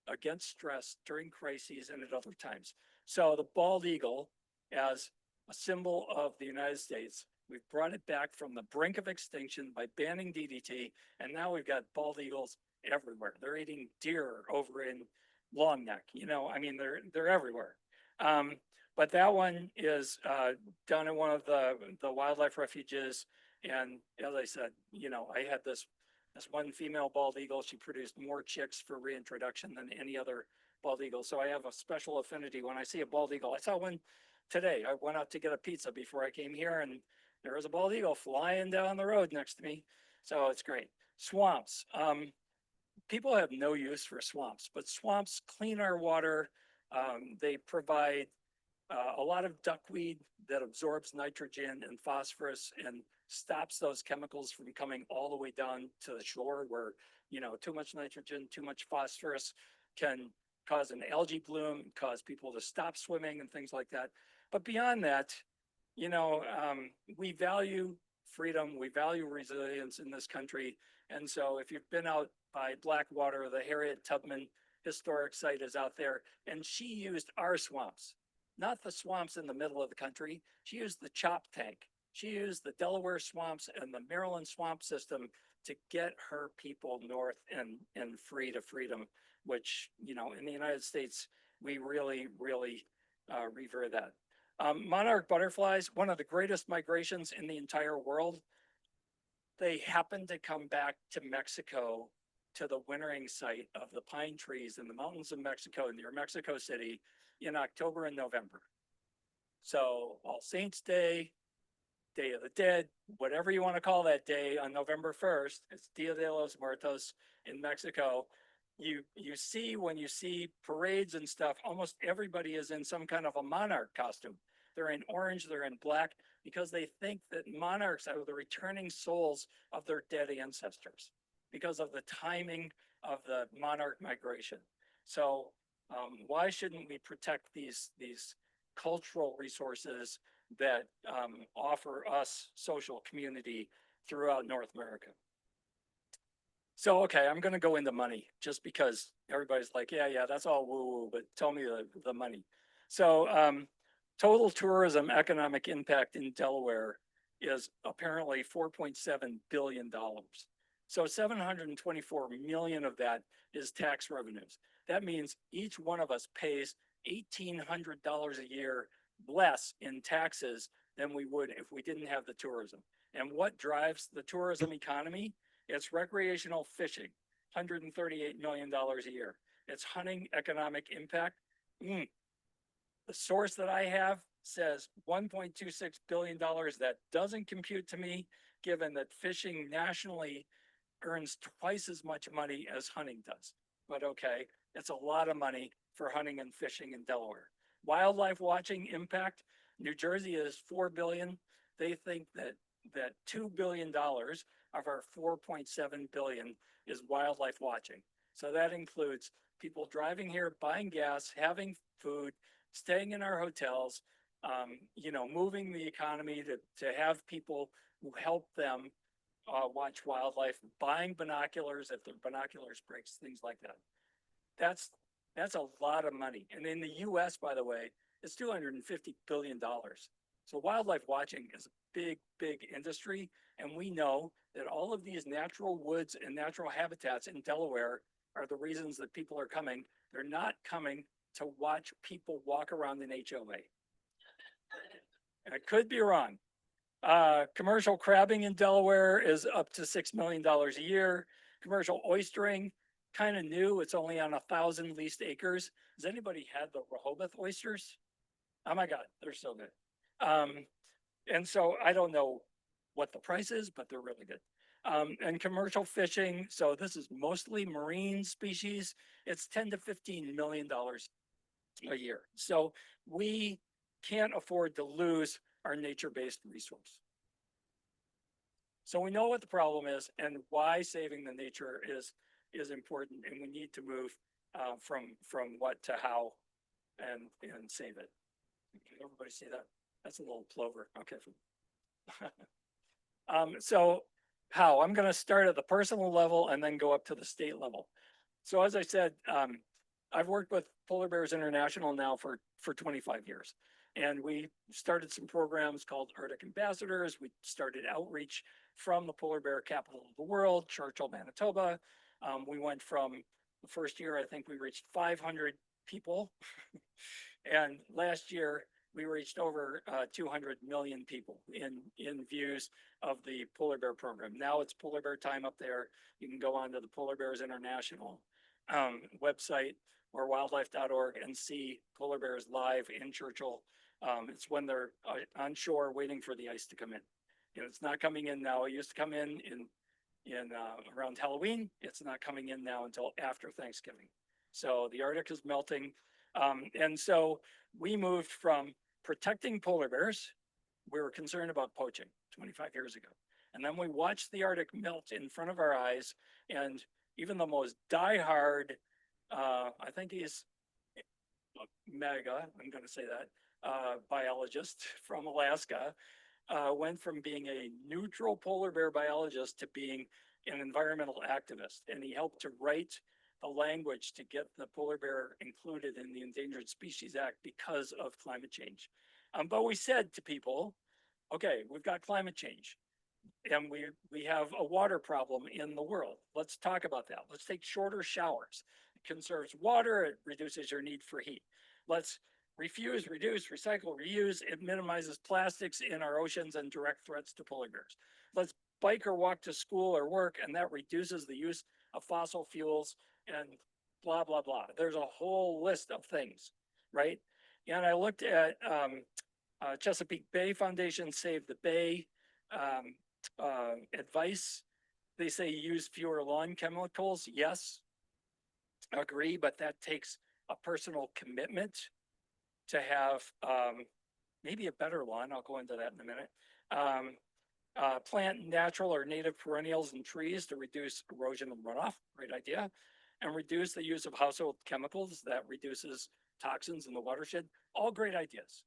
against stress during crises and at other times. So the bald eagle, as a symbol of the United States, we've brought it back from the brink of extinction by banning DDT, and now we've got bald eagles everywhere. They're eating deer over in Long Neck, you know, I mean, they're everywhere. But that one is down in one of the wildlife refuges. And as I said, you know, I had this one female bald eagle. She produced more chicks for reintroduction than any other bald eagle. So I have a special affinity when I see a bald eagle. I saw one today. I went out to get a pizza before I came here, and there was a bald eagle flying down the road next to me. So it's great. Swamps. People have no use for swamps, but swamps clean our water. They provide a lot of duckweed that absorbs nitrogen and phosphorus and stops those chemicals from coming all the way down to the shore, where, you know, too much nitrogen, too much phosphorus can cause an algae bloom, cause people to stop swimming and things like that. But beyond that, you know, we value freedom, we value resilience in this country. And so if you've been out by Blackwater, the Harriet Tubman historic site is out there, and she used our swamps, not the swamps in the middle of the country. She used the chop tank. She used the Delaware swamps and the Maryland swamp system to get her people north and free to freedom, which, you know, in the United States, we really, really revere that. Monarch butterflies, one of the greatest migrations in the entire world. They happen to come back to Mexico, to the wintering site of the pine trees in the mountains of Mexico, near Mexico City, in October and November. So All Saints Day, Day of the Dead, whatever you want to call that day, on November 1st, it's Dia de los Muertos in Mexico. You see, when you see parades and stuff, almost everybody is in some kind of a monarch costume. They're in orange, they're in black, because they think that monarchs are the returning souls of their dead ancestors. because of the timing of the monarch migration. So why shouldn't we protect these cultural resources that offer us social community throughout North America? So, okay, I'm gonna go into money just because everybody's like, yeah, that's all woo-woo, but tell me the money. So, total tourism economic impact in Delaware is apparently $4.7 billion. So 724 million of that is tax revenues. That means each one of us pays $1,800 a year less in taxes than we would if we didn't have the tourism. And what drives the tourism economy? It's recreational fishing, $138 million a year. It's hunting economic impact. The source that I have says $1.26 billion. That doesn't compute to me, given that fishing nationally earns twice as much money as hunting does. But okay, it's a lot of money for hunting and fishing in Delaware. Wildlife watching impact, New Jersey is 4 billion. They think that $2 billion of our 4.7 billion is wildlife watching. So that includes people driving here, buying gas, having food, staying in our hotels, moving the economy to have people who help them watch wildlife, buying binoculars if their binoculars breaks, things like that. That's a lot of money. And in the US, by the way, it's $250 billion. So wildlife watching is a big, big industry. And we know that all of these natural woods and natural habitats in Delaware are the reasons that people are coming. They're not coming to watch people walk around an HOA. I could be wrong. Commercial crabbing in Delaware is up to $6 million a year. Commercial oystering, kind of new. It's only on 1,000 leased acres. Has anybody had the Rehoboth oysters? Oh my God, they're so good. And so I don't know what the price is, but they're really good. And commercial fishing, so this is mostly marine species. It's $10 to $15 million a year. So we can't afford to lose our nature-based resource. So we know what the problem is and why saving the nature is important, and we need to move from what to how and save it. Can everybody see that? That's a little plover. Okay. So how? I'm going to start at the personal level and then go up to the state level. So as I said, I've worked with Polar Bears International now for 25 years. And we started some programs called Arctic Ambassadors. We started outreach from the polar bear capital of the world, Churchill, Manitoba. We went from the first year, I think we reached 500 people. And last year, we reached over 200 million people in views of the polar bear program. Now it's polar bear time up there. You can go on to the Polar Bears International website or wildlife.org and see polar bears live in Churchill. It's when they're on shore waiting for the ice to come in. And it's not coming in now. It used to come in around Halloween. It's not coming in now until after Thanksgiving. So the Arctic is melting. And so we moved from protecting polar bears. We were concerned about poaching 25 years ago. And then we watched the Arctic melt in front of our eyes. And even the most diehard, I think he's mega, I'm going to say that, biologist from Alaska, went from being a neutral polar bear biologist to being an environmental activist. And he helped to write the language to get the polar bear included in the Endangered Species Act because of climate change. But we said to people, okay, we've got climate change and we have a water problem in the world. Let's talk about that. Let's take shorter showers. It conserves water, it reduces your need for heat. Let's refuse, reduce, recycle, reuse. It minimizes plastics in our oceans and direct threats to polar bears. Let's bike or walk to school or work, and that reduces the use of fossil fuels and blah, blah, blah. There's a whole list of things, right? And I looked at Chesapeake Bay Foundation, Save the Bay advice. They say use fewer lawn chemicals. Yes, agree, but that takes a personal commitment to have maybe a better lawn. I'll go into that in a minute. Plant natural or native perennials and trees to reduce erosion and runoff, great idea. And reduce the use of household chemicals that reduces toxins in the watershed, all great ideas.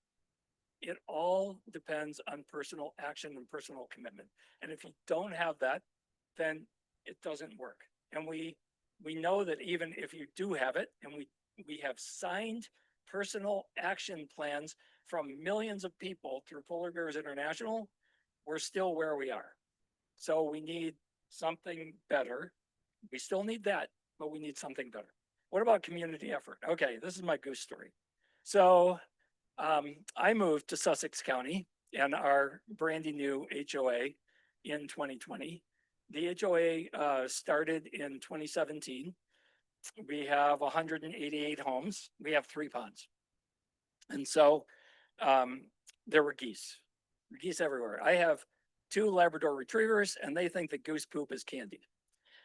It all depends on personal action and personal commitment. And if you don't have that, then it doesn't work. And we know that even if you do have it, and we have signed personal action plans from millions of people through Polar Bears International, we're still where we are. So we need something better. We still need that, but we need something better. What about community effort? Okay, this is my goose story. So I moved to Sussex County and our brandy new HOA in 2020. The HOA started in 2017. We have 188 homes. We have 3 ponds. And so there were geese everywhere. I have 2 Labrador retrievers and they think that goose poop is candy.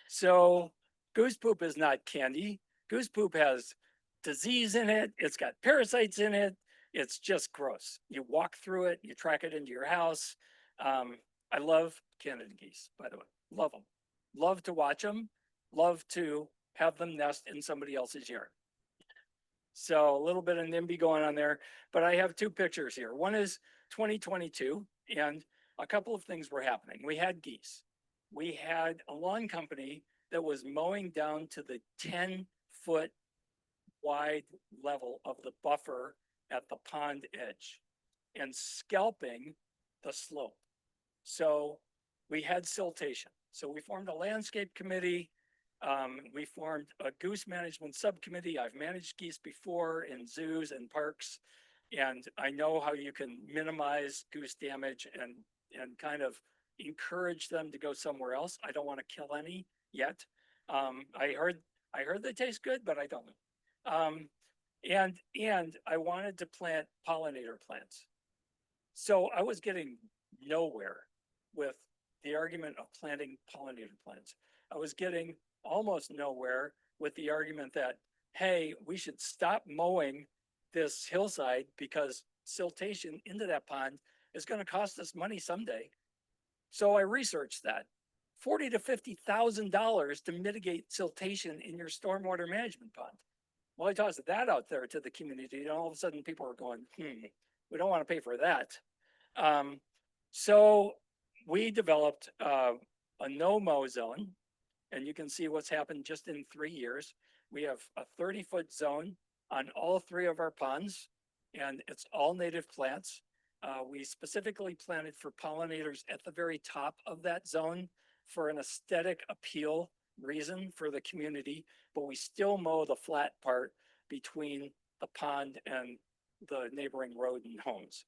So goose poop is not candy. Goose poop has disease in it. It's got parasites in it. It's just gross. You walk through it, you track it into your house. I love Canada geese, by the way. Love them. Love to watch them. Love to have them nest in somebody else's yard. So a little bit of NIMBY going on there, but I have 2 pictures here. One is 2022 and a couple of things were happening. We had geese. We had a lawn company that was mowing down to the 10-foot wide level of the buffer at the pond edge and scalping the slope. So we had siltation. So we formed a landscape committee. We formed a goose management subcommittee. I've managed geese before in zoos and parks, and I know how you can minimize goose damage and kind of encourage them to go somewhere else. I don't want to kill any yet. I heard they taste good, but I don't know. And I wanted to plant pollinator plants. So I was getting nowhere with the argument of planting pollinator plants. I was getting almost nowhere with the argument that, hey, we should stop mowing this hillside because siltation into that pond is going to cost us money someday. So I researched that. $40,000 to $50,000 to mitigate siltation in your stormwater management pond. Well, I tossed that out there to the community, and all of a sudden people are going, we don't want to pay for that. So we developed a no-mow zone, and you can see what's happened just in 3 years. We have a 30-foot zone on all 3 of our ponds, and it's all native plants. We specifically planted for pollinators at the very top of that zone for an aesthetic appeal reason for the community, but we still mow the flat part between the pond and the neighboring road and homes.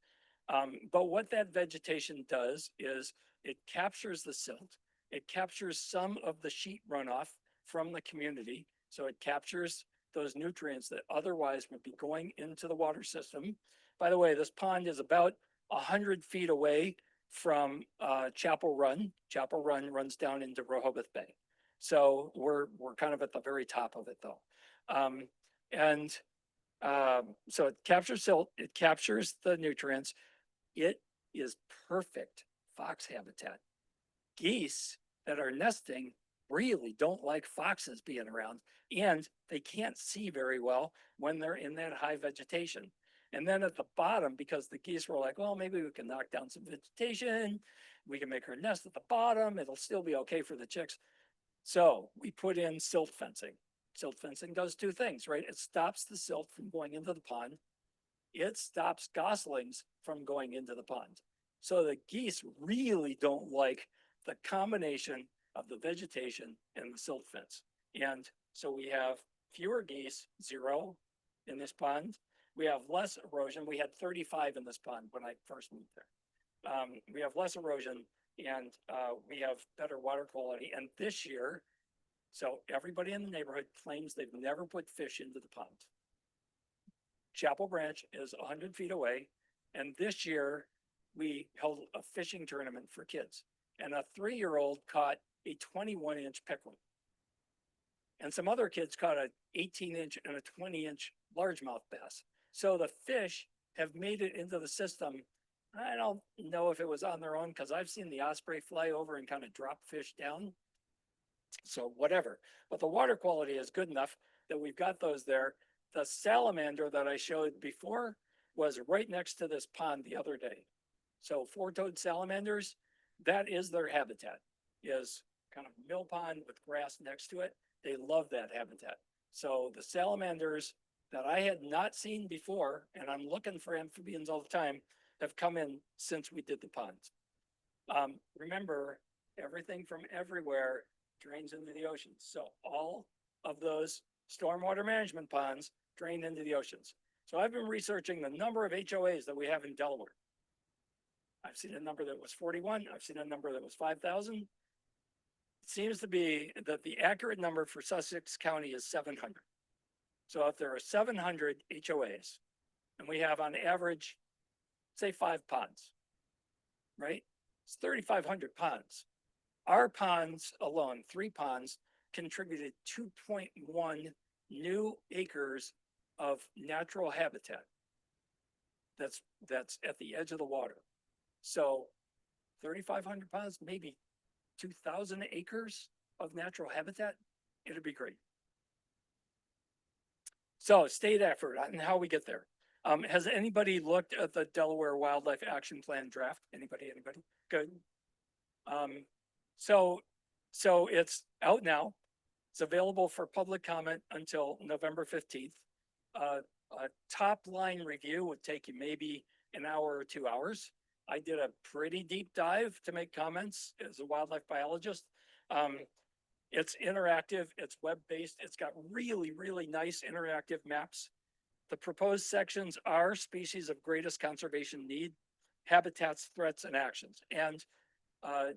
But what that vegetation does is it captures the silt. It captures some of the sheet runoff from the community. So it captures those nutrients that otherwise would be going into the water system. By the way, this pond is about 100 feet away from Chapel Run. Chapel Run runs down into Rehoboth Bay. So we're kind of at the very top of it though. So it captures silt, it captures the nutrients. It is perfect fox habitat. Geese that are nesting really don't like foxes being around, and they can't see very well when they're in that high vegetation. And then at the bottom, because the geese were like, well, maybe we can knock down some vegetation, we can make her nest at the bottom, it'll still be okay for the chicks. So we put in silt fencing. Silt fencing does 2 things, right? It stops the silt from going into the pond. It stops goslings from going into the pond. So the geese really don't like the combination of the vegetation and the silt fence. And so we have fewer geese, 0 in this pond. We have less erosion. We had 35 in this pond when I first moved there. We have less erosion and we have better water quality. And this year, so everybody in the neighborhood claims they've never put fish into the pond. Chapel Branch is 100 feet away. And this year we held a fishing tournament for kids. And a 3-year-old caught a 21-inch pickerel. And some other kids caught an 18-inch and a 20-inch largemouth bass. So the fish have made it into the system I don't know if it was on their own, because I've seen the osprey fly over and kind of drop fish down. So whatever, but the water quality is good enough that we've got those there. The salamander that I showed before was right next to this pond the other day. So four-toed salamanders, that is their habitat, is kind of mill pond with grass next to it. They love that habitat. So the salamanders that I had not seen before, and I'm looking for amphibians all the time, have come in since we did the ponds. Remember, everything from everywhere drains into the oceans. So all of those stormwater management ponds drain into the oceans. So I've been researching the number of HOAs that we have in Delaware. I've seen a number that was 41. I've seen a number that was 5,000. It seems to be that the accurate number for Sussex County is 700. So if there are 700 HOAs and we have on average, say 5 ponds, right? It's 3,500 ponds. Our ponds alone, 3 ponds, contributed 2.1 new acres of natural habitat. That's at the edge of the water. So 3,500 ponds, maybe 2,000 acres of natural habitat. It'd be great. So state effort on how we get there. Has anybody looked at the Delaware Wildlife Action Plan draft? Anybody? Good. So it's out now. It's available for public comment until November 15th. A top line review would take you maybe an hour or 2 hours. I did a pretty deep dive to make comments as a wildlife biologist. It's interactive, it's web-based, it's got really, really nice interactive maps. The proposed sections are species of greatest conservation need, habitats, threats, and actions. And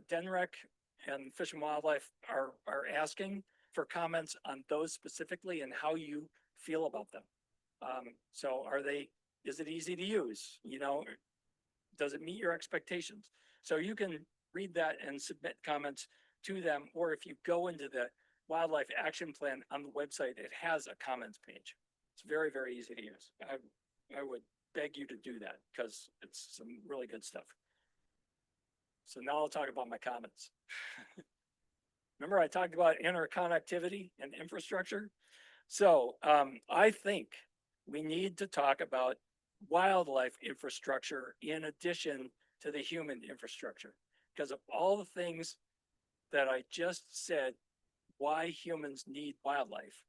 DNREC and Fish and Wildlife are asking for comments on those specifically and how you feel about them. So is it easy to use? You know, does it meet your expectations? So you can read that and submit comments to them, or if you go into the Wildlife Action Plan on the website, it has a comments page. It's very, very easy to use. I would beg you to do that because it's some really good stuff. So now I'll talk about my comments. Remember I talked about interconnectivity and infrastructure? So I think we need to talk about wildlife infrastructure in addition to the human infrastructure, because of all the things that I just said, why humans need wildlife,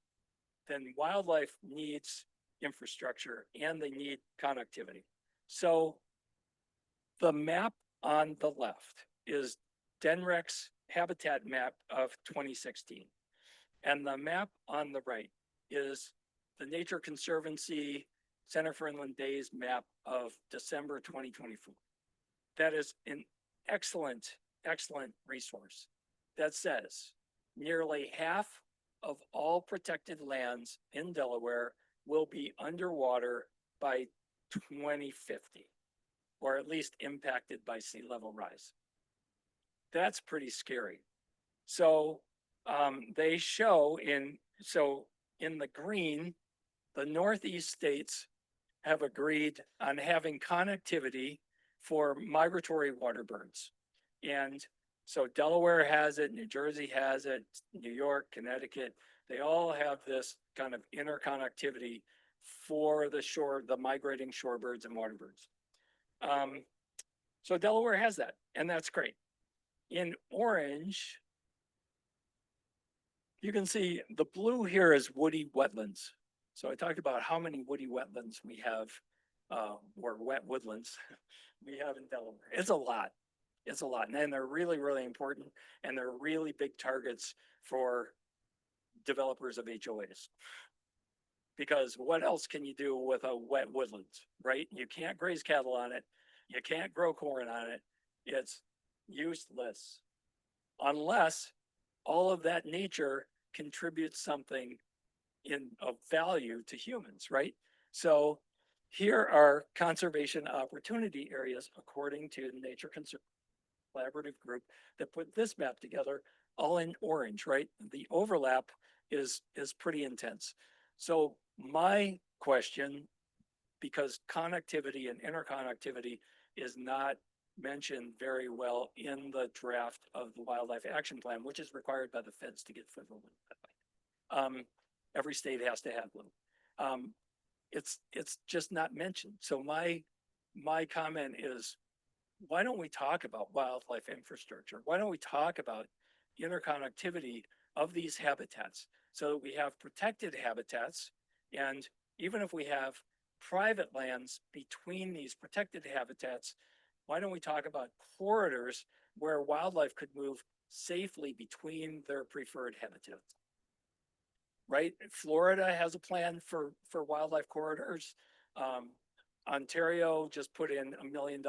then wildlife needs infrastructure and they need connectivity. So the map on the left is DNREC's habitat map of 2016. And the map on the right is the Nature Conservancy Center for Inland Days map of December 2024. That is an excellent, excellent resource that says nearly half of all protected lands in Delaware will be underwater by 2050, or at least impacted by sea level rise. That's pretty scary. So they show in the green, the Northeast states have agreed on having connectivity for migratory water birds. And so Delaware has it, New Jersey has it, New York, Connecticut, they all have this kind of interconnectivity for the migrating shorebirds and water birds. So Delaware has that, and that's great. In orange, you can see the blue here is woody wetlands. So I talked about how many woody wetlands we have, or wet woodlands we have in Delaware. It's a lot. It's a lot. And they're really, really important. And they're really big targets for developers of HOAs. Because what else can you do with a wet woodland, right? You can't graze cattle on it. You can't grow corn on it. It's useless unless all of that nature contributes something of value to humans, right? So here are conservation opportunity areas according to the Nature Conservancy Collaborative Group that put this map together, all in orange, right? The overlap is pretty intense. So my question, because connectivity and interconnectivity is not mentioned very well in the draft of the Wildlife Action Plan, which is required by the feds to get federal money, by the way. Every state has to have them. It's just not mentioned. So my comment is, why don't we talk about wildlife infrastructure? Why don't we talk about interconnectivity of these habitats so that we have protected habitats? And even if we have private lands between these protected habitats, why don't we talk about corridors where wildlife could move safely between their preferred habitats? Right? Florida has a plan for wildlife corridors. Ontario just put in $1 million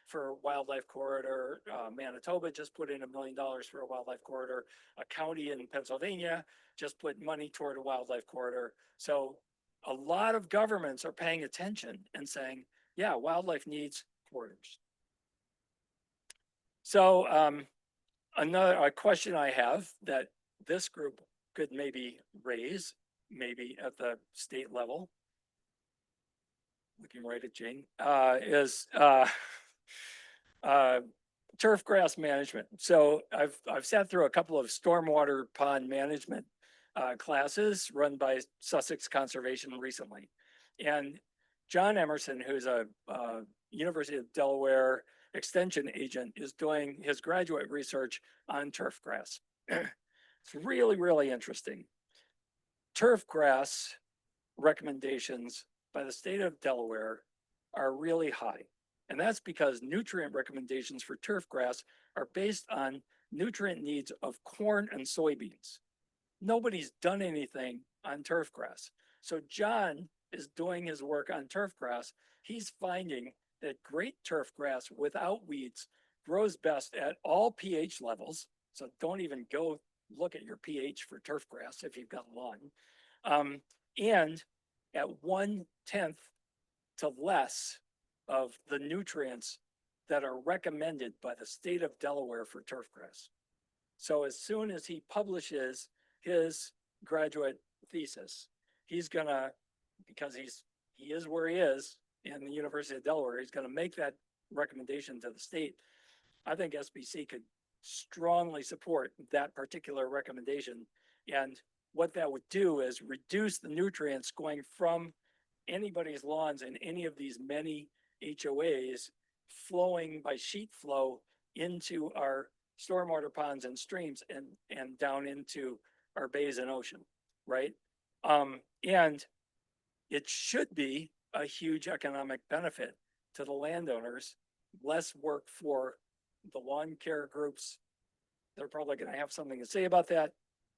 for a wildlife corridor. Manitoba just put in $1 million for a wildlife corridor. A county in Pennsylvania just put money toward a wildlife corridor. So a lot of governments are paying attention and saying, yeah, wildlife needs corridors. So a question I have that this group could maybe raise, maybe at the state level, looking right at Jane, is turf grass management. So I've sat through a couple of stormwater pond management classes run by Sussex Conservation recently. And John Emerson, who's a University of Delaware extension agent, is doing his graduate research on turf grass. It's really, really interesting. Turf grass recommendations by the state of Delaware are really high. And that's because nutrient recommendations for turf grass are based on nutrient needs of corn and soybeans. Nobody's done anything on turf grass. So John is doing his work on turf grass. He's finding that great turf grass without weeds grows best at all pH levels. So don't even go look at your pH for turf grass if you've got lawn. And at 1/10 to less of the nutrients that are recommended by the state of Delaware for turf grass. So as soon as he publishes his graduate thesis, he's gonna, because he is where he is in the University of Delaware, he's gonna make that recommendation to the state. I think SPC could strongly support that particular recommendation. And what that would do is reduce the nutrients going from anybody's lawns in any of these many HOAs flowing by sheet flow into our stormwater ponds and streams and down into our bays and ocean, right? And it should be a huge economic benefit to the landowners, less work for the lawn care groups. They're probably going to have something to say about that.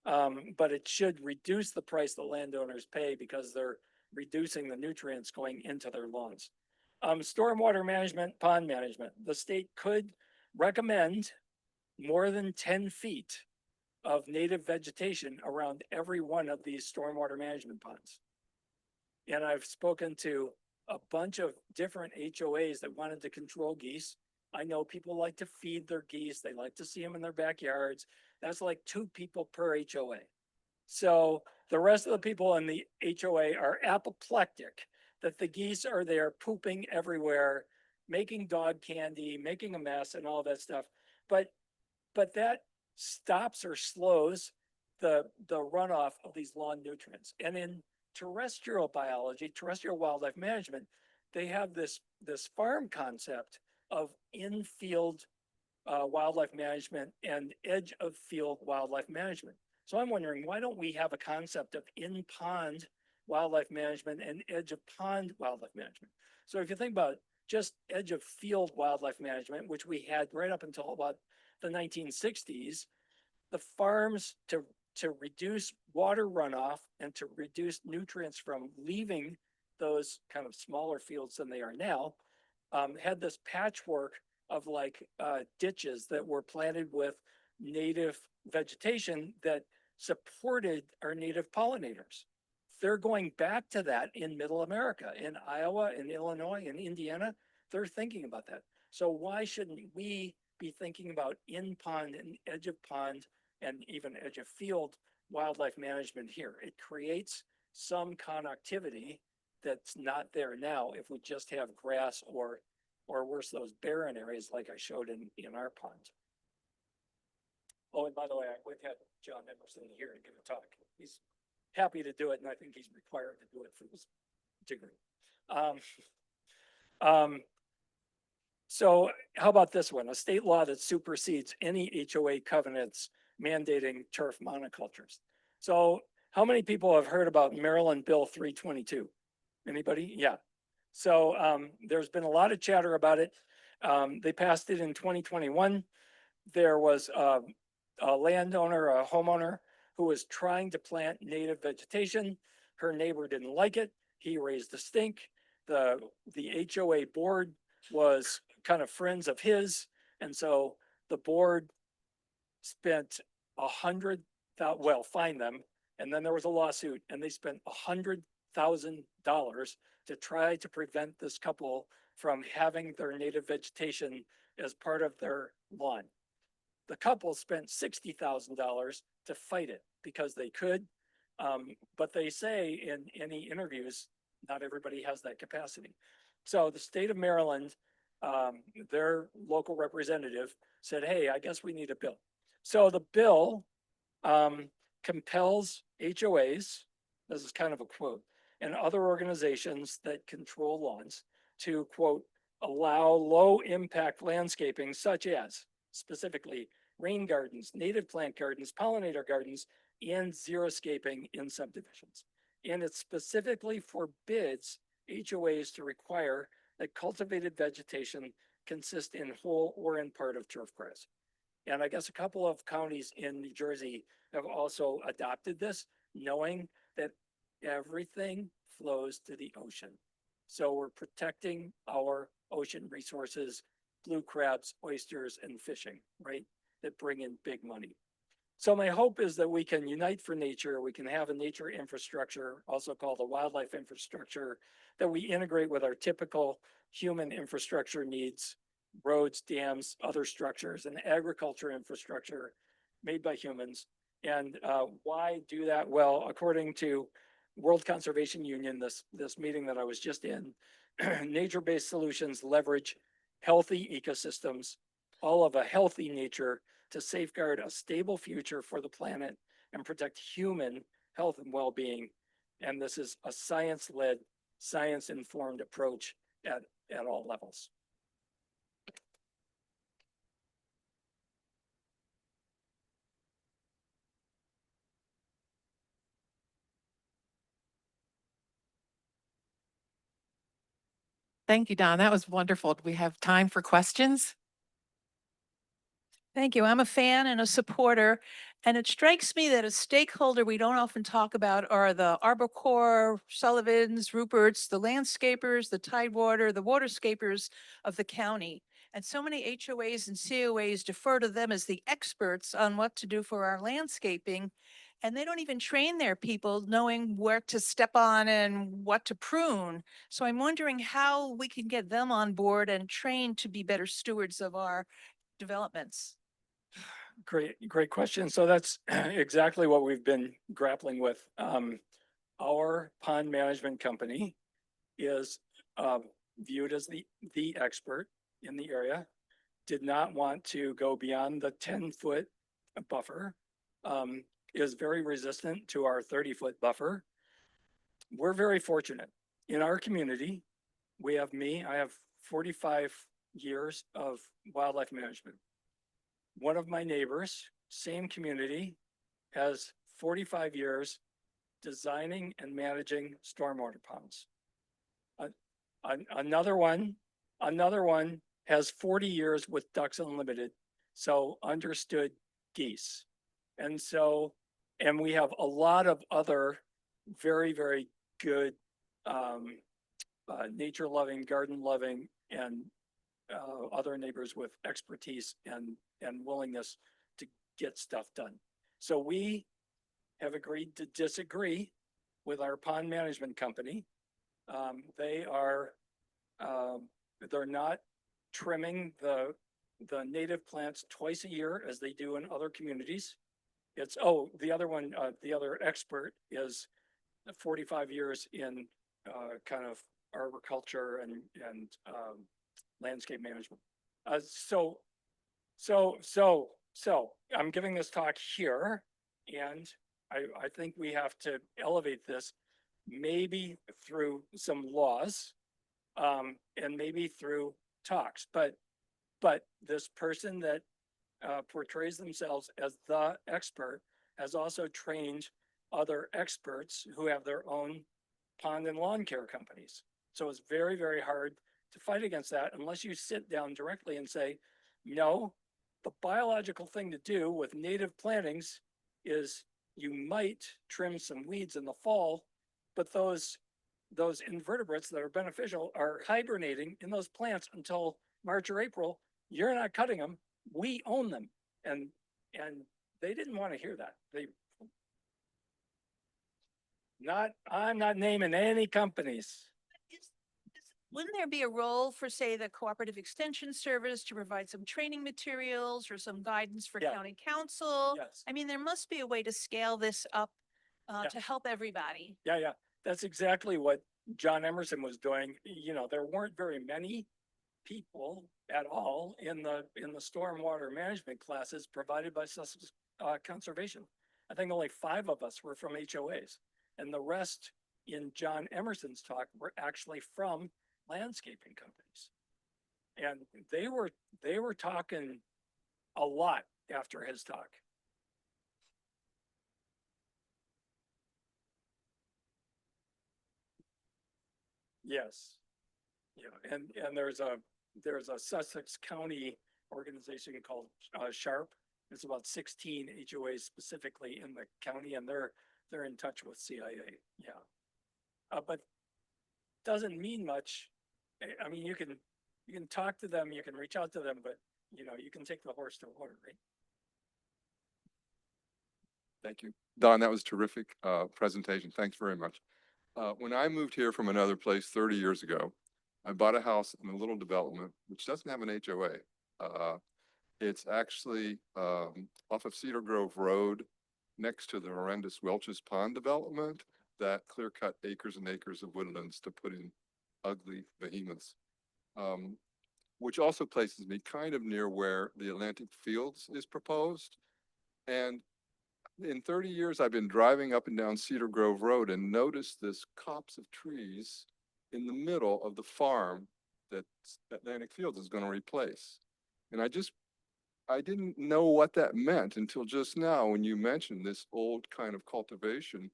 But it should reduce the price the landowners pay because they're reducing the nutrients going into their lawns. Stormwater management, pond management. The state could recommend more than 10 feet of native vegetation around every one of these stormwater management ponds. And I've spoken to a bunch of different HOAs that wanted to control geese. I know people like to feed their geese. They like to see them in their backyards. That's like 2 people per HOA. So the rest of the people in the HOA are apoplectic that the geese are there pooping everywhere, making dog candy, making a mess and all that stuff. But that stops or slows the runoff of these lawn nutrients. And in terrestrial biology, terrestrial wildlife management, they have this farm concept of in-field wildlife management and edge of field wildlife management. So I'm wondering, why don't we have a concept of in-pond wildlife management and edge of pond wildlife management? So if you think about just edge of field wildlife management, which we had right up until about the 1960s, the farms to reduce water runoff and to reduce nutrients from leaving those kind of smaller fields than they are now, had this patchwork of like ditches that were planted with native vegetation that supported our native pollinators. They're going back to that in middle America, in Iowa, in Illinois, in Indiana. They're thinking about that. So why shouldn't we be thinking about in pond and edge of pond and even edge of field wildlife management here? It creates some connectivity that's not there now if we just have grass or or worse, those barren areas like I showed in our pond. Oh, and by the way, I would have John Emerson here to give a talk. He's happy to do it, and I think he's required to do it for his degree. So how about this one? A state law that supersedes any HOA covenants mandating turf monocultures. So how many people have heard about Maryland Bill 322? Anybody? Yeah. So there's been a lot of chatter about it. They passed it in 2021. There was a landowner, a homeowner who was trying to plant native vegetation. Her neighbor didn't like it. He raised a stink. The HOA board was kind of friends of his. And so the board spent fined them. And then there was a lawsuit and they spent $100,000 to try to prevent this couple from having their native vegetation as part of their lawn. The couple spent $60,000 to fight it because they could. But they say in any interviews, not everybody has that capacity. So the state of Maryland, their local representative said, hey, I guess we need a bill. So the bill compels HOAs, this is kind of a quote, and other organizations that control lawns to, quote, allow low impact landscaping such as specifically rain gardens, native plant gardens, pollinator gardens, and xeriscaping in subdivisions. And it specifically forbids HOAs to require that cultivated vegetation consist in whole or in part of turf grass. And I guess a couple of counties in New Jersey have also adopted this, knowing that everything flows to the ocean. So we're protecting our ocean resources, blue crabs, oysters, and fishing, right? That bring in big money. So my hope is that we can unite for nature. We can have a nature infrastructure, also called a wildlife infrastructure, that we integrate with our typical human infrastructure needs, roads, dams, other structures, and agriculture infrastructure made by humans. And why do that? Well, according to World Conservation Union, this meeting that I was just in, nature-based solutions leverage healthy ecosystems, all of a healthy nature, to safeguard a stable future for the planet and protect human health and well-being. And this is a science-led, science-informed approach at all levels. Thank you, Don. That was wonderful. Do we have time for questions? Thank you. I'm a fan and a supporter, and it strikes me that a stakeholder we don't often talk about are the Arbor Corps, Sullivans, Ruperts, the landscapers, the Tidewater, the waterscapers of the county. And so many HOAs and COAs defer to them as the experts on what to do for our landscaping. And they don't even train their people knowing where to step on and what to prune. So I'm wondering how we can get them on board and trained to be better stewards of our developments. Great question. So that's exactly what we've been grappling with. Our pond management company is viewed as the expert in the area, did not want to go beyond the 10-foot buffer, is very resistant to our 30-foot buffer. We're very fortunate. In our community, we have I have 45 years of wildlife management. One of my neighbors, same community, has 45 years designing and managing stormwater ponds. Another one has 40 years with Ducks Unlimited, so understood geese. And we have a lot of other very, very good nature loving, garden loving, and other neighbors with expertise and willingness to get stuff done. So we have agreed to disagree with our pond management company. They're not trimming the native plants twice a year as they do in other communities. The other expert is 45 years in kind of arboriculture and landscape management. So I'm giving this talk here, and I think we have to elevate this maybe through some laws, and maybe through talks, but this person that portrays themselves as the expert has also trained other experts who have their own pond and lawn care companies. So it's very, very hard to fight against that unless you sit down directly and say, no, the biological thing to do with native plantings is you might trim some weeds in the fall, but those invertebrates that are beneficial are hibernating in those plants until March or April. You're not cutting them. We own them. And they didn't want to hear that. I'm not naming any companies. Wouldn't there be a role for, say, the Cooperative Extension Service to provide some training materials or some guidance for Yeah. county council? Yes. I mean, there must be a way to scale this up Yeah. to help everybody. Yeah. That's exactly what John Emerson was doing. You know, there weren't very many people at all in the stormwater management classes provided by Sussex Conservation. I think only 5 of us were from HOAs, and the rest in John Emerson's talk were actually from landscaping companies. And they were talking a lot after his talk. Yes. Yeah, and there's a Sussex County organization called SHARP. It's about 16 HOAs specifically in the county, and they're in touch with CIA. Yeah, but doesn't mean much. I mean, you can talk to them, you can reach out to them, but you know, you can take the horse to water, right? Thank you. Don, that was terrific presentation. Thanks very much. When I moved here from another place 30 years ago, I bought a house in a little development which doesn't have an HOA. It's actually off of Cedar Grove Road next to the horrendous Welch's Pond development that clear-cut acres and acres of woodlands to put in ugly behemoths, which also places me kind of near where the Atlantic Fields is proposed. And in 30 years, I've been driving up and down Cedar Grove Road and noticed this copse of trees in the middle of the farm that Atlantic Fields is going to replace. And I didn't know what that meant until just now when you mentioned this old kind of cultivation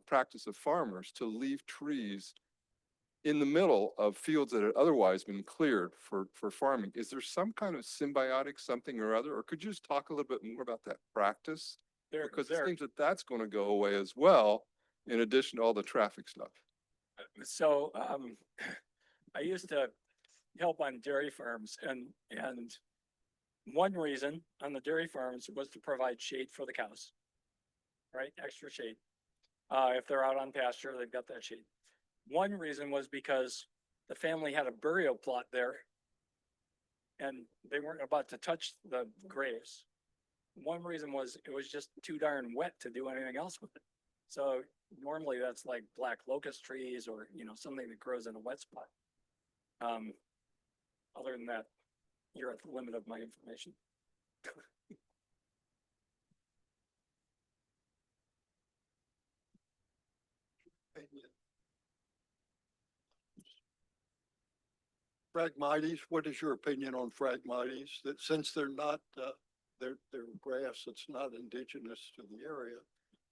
practice of farmers to leave trees in the middle of fields that had otherwise been cleared for farming. Is there some kind of symbiotic something or other, or could you just talk a little bit more about that practice? Because it seems that that's going to go away as well, in addition to all the traffic stuff. So I used to help on dairy farms, and one reason on the dairy farms was to provide shade for the cows, right? Extra shade. If they're out on pasture, they've got that shade. One reason was because the family had a burial plot there and they weren't about to touch the graves. One reason was it was just too darn wet to do anything else with it. So normally that's like black locust trees or, you know, something that grows in a wet spot. Other than that, you're at the limit of my information. Phragmites, what is your opinion on Phragmites? That since they're not, they're grass, it's not indigenous to the area,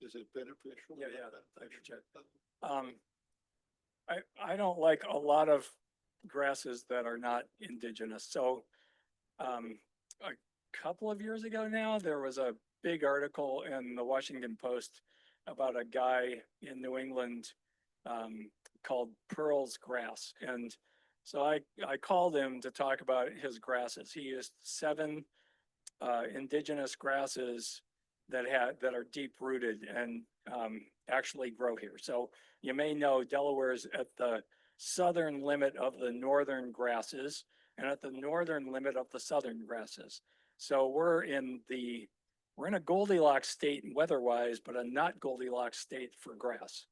is it beneficial? Yeah, I should check. I don't like a lot of grasses that are not indigenous. So a couple of years ago now, there was a big article in the Washington Post about a guy in New England called Pearl's grass. And so I called him to talk about his grasses. He used 7 indigenous grasses that are deep rooted and actually grow here. So you may know Delaware's at the southern limit of the northern grasses and at the northern limit of the southern grasses. So we're in a Goldilocks state weather-wise, but a not Goldilocks state for grass.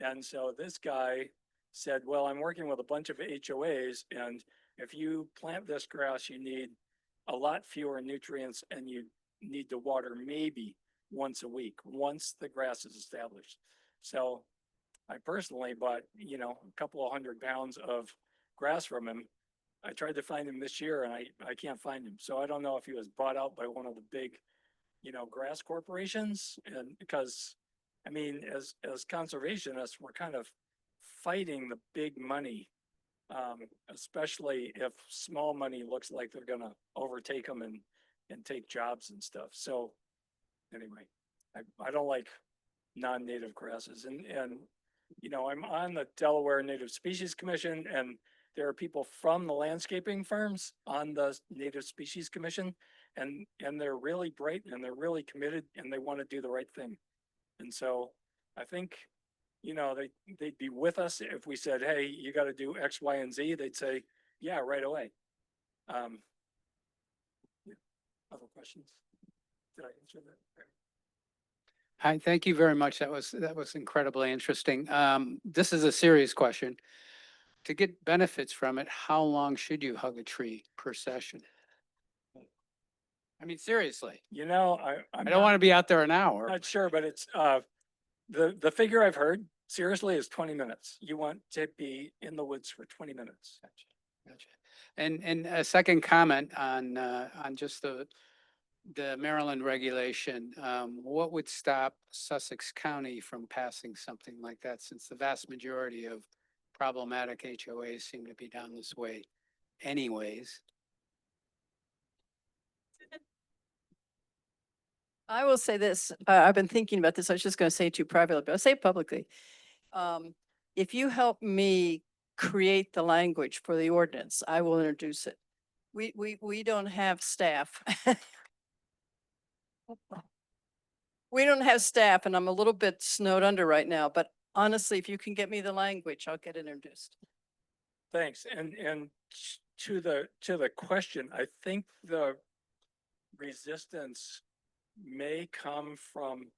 And so this guy said, well, I'm working with a bunch of HOAs and if you plant this grass, you need a lot fewer nutrients and you need to water maybe once a week, once the grass is established. So I personally bought, a couple of 100 pounds of grass from him. I tried to find him this year and I can't find him. So I don't know if he was bought out by one of the big, grass corporations. And because, I mean, as conservationists, we're kind of fighting the big money. Especially if small money looks like they're gonna overtake them and take jobs and stuff. So anyway, I don't like non-native grasses and I'm on the Delaware Native Species Commission and there are people from the landscaping firms on the Native Species Commission and they're really bright and they're really committed and they want to do the right thing. And so I think, they'd be with us if we said, hey, you got to do X, Y, and Z. They'd say, yeah, right away. Yeah. Other questions? Did I answer that? Hi, thank you very much. That was incredibly interesting. This is a serious question. To get benefits from it, how long should you hug a tree per session? I mean, seriously, I'm I don't want to be out there an hour. not sure, but it's, the figure I've heard seriously is 20 minutes. You want to be in the woods for 20 minutes. Gotcha. And a second comment on just the Maryland regulation. What would stop Sussex County from passing something like that, since the vast majority of problematic HOAs seem to be down this way anyways? I will say this, I've been thinking about this. I was just going to say it to you privately, but I'll say it publicly. If you help me create the language for the ordinance, I will introduce it. We don't have staff. We don't have staff and I'm a little bit snowed under right now, but honestly, if you can get me the language, I'll get it introduced. Thanks. And to the question, I think the resistance may come from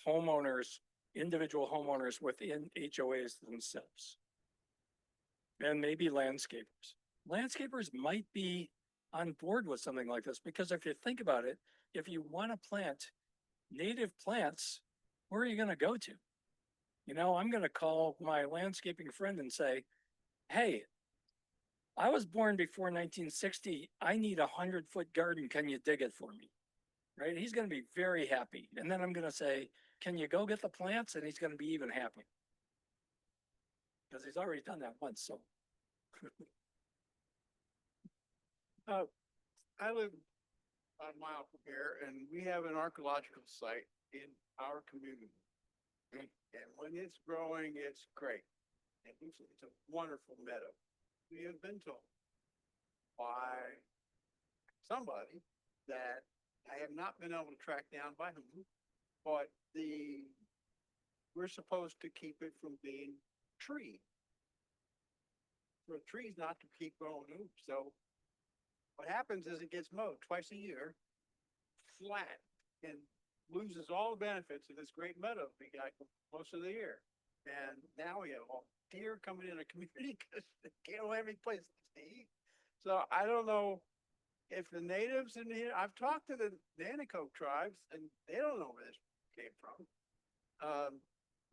homeowners, individual homeowners within HOAs themselves. And maybe landscapers. Landscapers might be on board with something like this because if you think about it, if you want to plant native plants, where are you going to go to? I'm going to call my landscaping friend and say, hey, I was born before 1960. I need 100-foot garden. Can you dig it for me? Right? He's going to be very happy. And then I'm going to say, can you go get the plants? And he's going to be even happier. Because he's already done that once, so. I live about a mile from here and we have an archaeological site in our community. And when it's growing, it's great. And it's a wonderful meadow. We have been told by somebody that I have not been able to track down by whom, but we're supposed to keep it from being treed. For trees not to keep growing oops. So what happens is it gets mowed twice a year, flat, and loses all the benefits of this great meadow we got most of the year. And now we have all deer coming in the community because they don't have any place to eat. So I don't know if the natives in here, I've talked to the Nanico tribes and they don't know where this came from.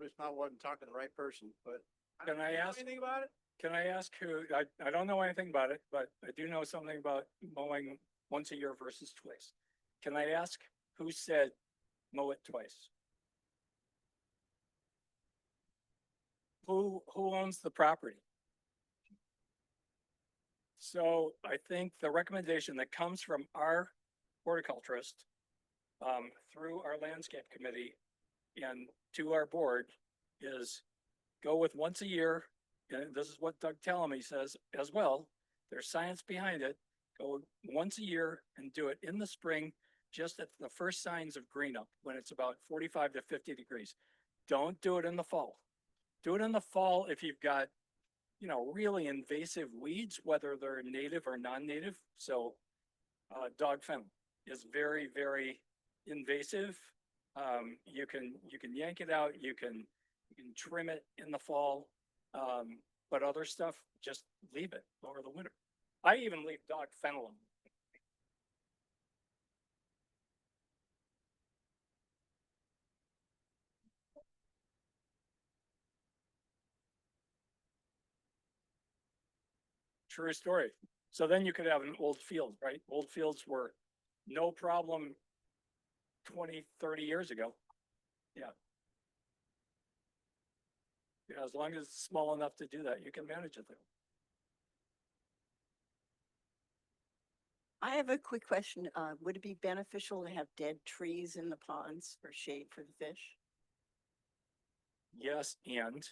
It's not wasn't talking to the right person, but Can I know ask- anything about it? Can I ask who, I don't know anything about it, but I do know something about mowing once a year versus twice. Can I ask who said mow it twice? Who owns the property? So I think the recommendation that comes from our horticulturist through our landscape committee and to our board is go with once a year. And this is what Doug Tallamy says as well. There's science behind it. Go once a year and do it in the spring, just at the first signs of green up when it's about 45 to 50 degrees. Don't do it in the fall. Do it in the fall if you've got, really invasive weeds, whether they're native or non-native. So dog fennel is very, very invasive. You can yank it out. You can trim it in the fall. but other stuff, just leave it over the winter. I even leave dog fennel. True story. So then you could have an old field, right? Old fields were no problem 20, 30 years ago. Yeah. Yeah, as long as it's small enough to do that, you can manage it there. I have a quick question. Would it be beneficial to have dead trees in the ponds for shade for the fish? Yes, and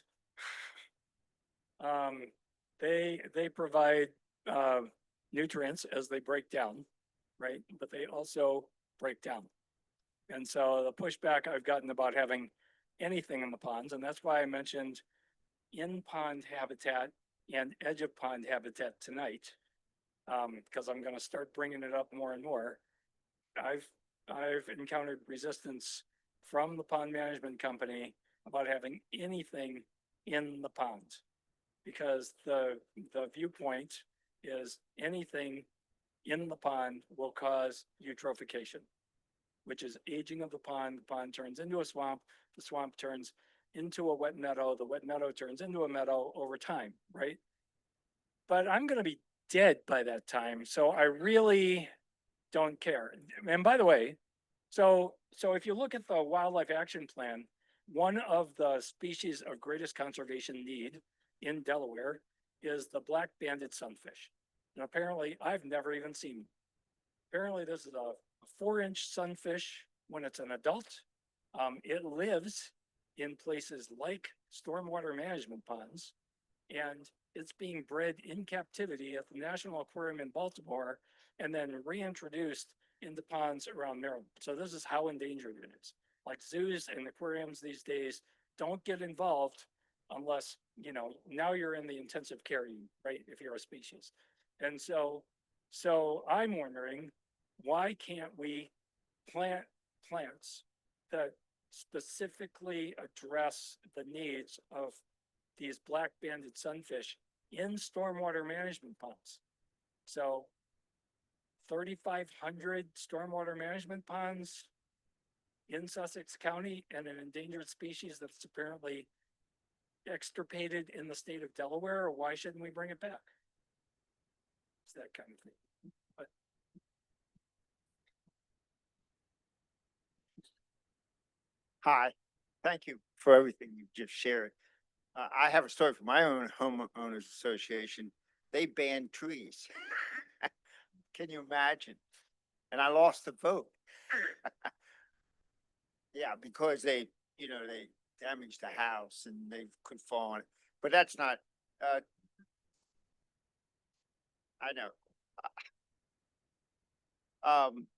they provide nutrients as they break down, right? But they also break down. And so the pushback I've gotten about having anything in the ponds, and that's why I mentioned in pond habitat and edge of pond habitat tonight, because I'm going to start bringing it up more and more. I've encountered resistance from the pond management company about having anything in the pond, because the viewpoint is anything in the pond will cause eutrophication, which is aging of the pond. The pond turns into a swamp. The swamp turns into a wet meadow. The wet meadow turns into a meadow over time, right? But I'm going to be dead by that time. So I really don't care. And by the way, so if you look at the wildlife action plan, one of the species of greatest conservation need in Delaware is the black-banded sunfish. And apparently I've never even seen them. Apparently this is a 4-inch sunfish when it's an adult. It lives in places like stormwater management ponds, and it's being bred in captivity at the National Aquarium in Baltimore and then reintroduced into ponds around Maryland. So this is how endangered it is. Like zoos and aquariums these days don't get involved unless, you know, now you're in the intensive care unit, right? If you're a species. And so I'm wondering, why can't we plant plants that specifically address the needs of these black-banded sunfish in stormwater management ponds? So 3,500 stormwater management ponds in Sussex County and an endangered species that's apparently extirpated in the state of Delaware. Why shouldn't we bring it back? It's that kind of thing. But Hi, thank you for everything you've just shared. I have a story from my own homeowners association. They banned trees. Can you imagine? And I lost the vote. Yeah, because they damaged the house and they could fall on it. But that's not, I know. Um,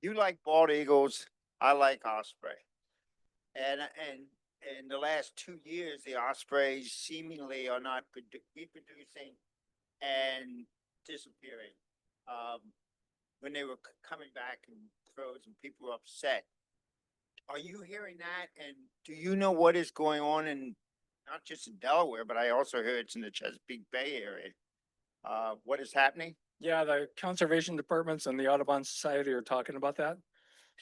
you like bald eagles, I like osprey. And in the last 2 years, the ospreys seemingly are not reproducing and disappearing. When they were coming back in droves and people were upset. Are you hearing that? And do you know what is going on in, not just in Delaware, but I also hear it's in the Chesapeake Bay area? What is happening? yeah, the conservation departments and the Audubon Society are talking about that.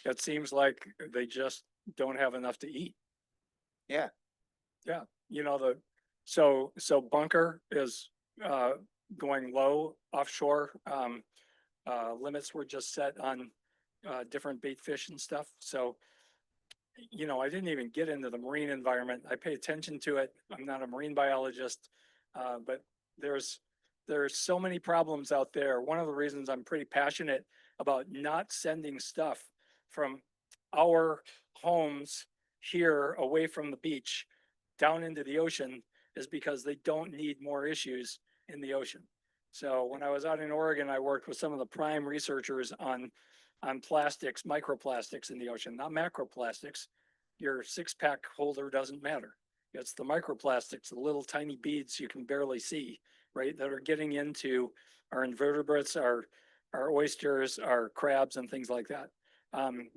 It seems like they just don't have enough to eat. Yeah. Yeah, you know, so bunker is going low offshore. Limits were just set on different bait fish and stuff. So, you know, I didn't even get into the marine environment. I pay attention to it. I'm not a marine biologist, but there's so many problems out there. One of the reasons I'm pretty passionate about not sending stuff from our homes here away from the beach down into the ocean is because they don't need more issues in the ocean. So when I was out in Oregon, I worked with some of the prime researchers on plastics, microplastics in the ocean, not macroplastics. Your 6-pack holder doesn't matter. It's the microplastics, the little tiny beads you can barely see, right? That are getting into our invertebrates, our oysters, our crabs and things like that.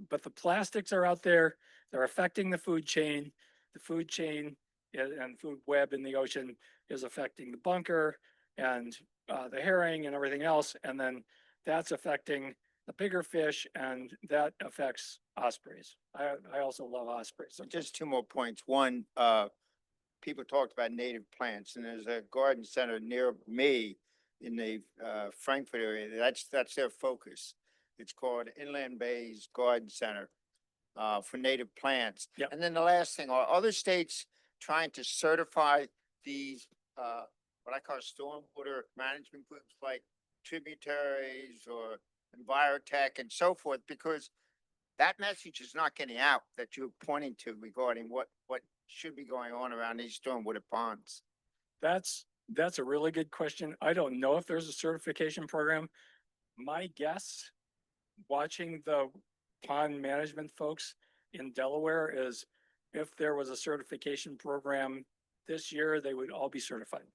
But the plastics are out there. They're affecting the food chain. The food chain and food web in the ocean is affecting the bunker and the herring and everything else. And then that's affecting the bigger fish and that affects ospreys. I also love ospreys. So just two more points. One, people talked about native plants and there's a garden center near me in the Frankfurt area. That's their focus. It's called Inland Bays Garden Center for native plants. Yep. And then the last thing, are other states trying to certify these, what I call stormwater management groups like tributaries or Envirotech and so forth? Because that message is not getting out that you're pointing to regarding what should be going on around these stormwater ponds. That's a really good question. I don't know if there's a certification program. My guess, watching the pond management folks in Delaware, is if there was a certification program this year, they would all be certified.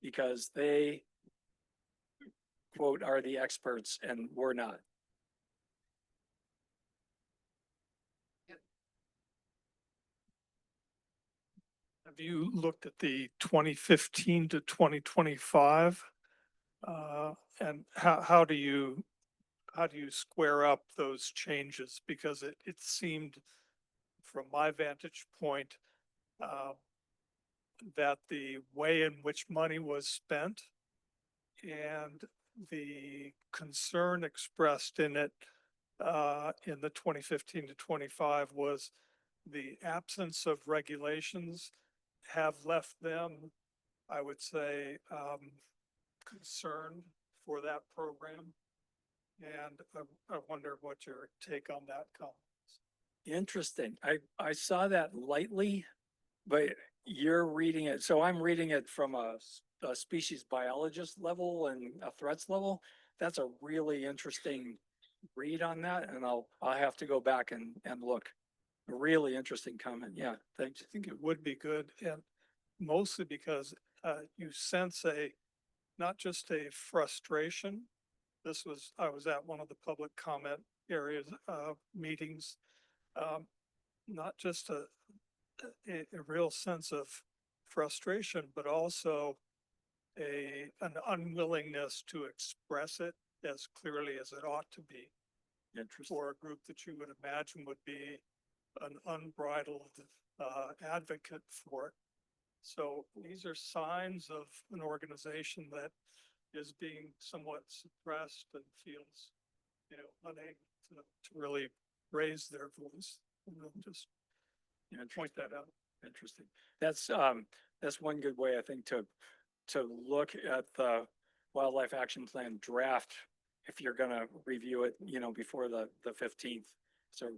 Because they, quote, are the experts and we're not. Have you looked at the 2015 to 2025? And how do you square up those changes? Because it seemed, from my vantage point, that the way in which money was spent and the concern expressed in it in the 2015 to 25 was the absence of regulations have left them, I would say, concerned for that program. And I wonder what your take on that comments. Interesting. I saw that lightly, but you're reading it. So I'm reading it from a species biologist level and a threats level. That's a really interesting read on that. And I'll have to go back and look. A really interesting comment. Yeah, thanks. I think it would be good, and mostly because you sense not just a frustration. I was at one of the public comment areas meetings, not just a real sense of frustration, but also an unwillingness to express it as clearly as it ought to be. Interesting. For a group that you would imagine would be an unbridled advocate for it. So these are signs of an organization that is being somewhat suppressed and feels, unable to really raise their voice. And then just point that out. Interesting. That's one good way, I think, to look at the Wildlife Action Plan draft if you're gonna review it, before the 15th. So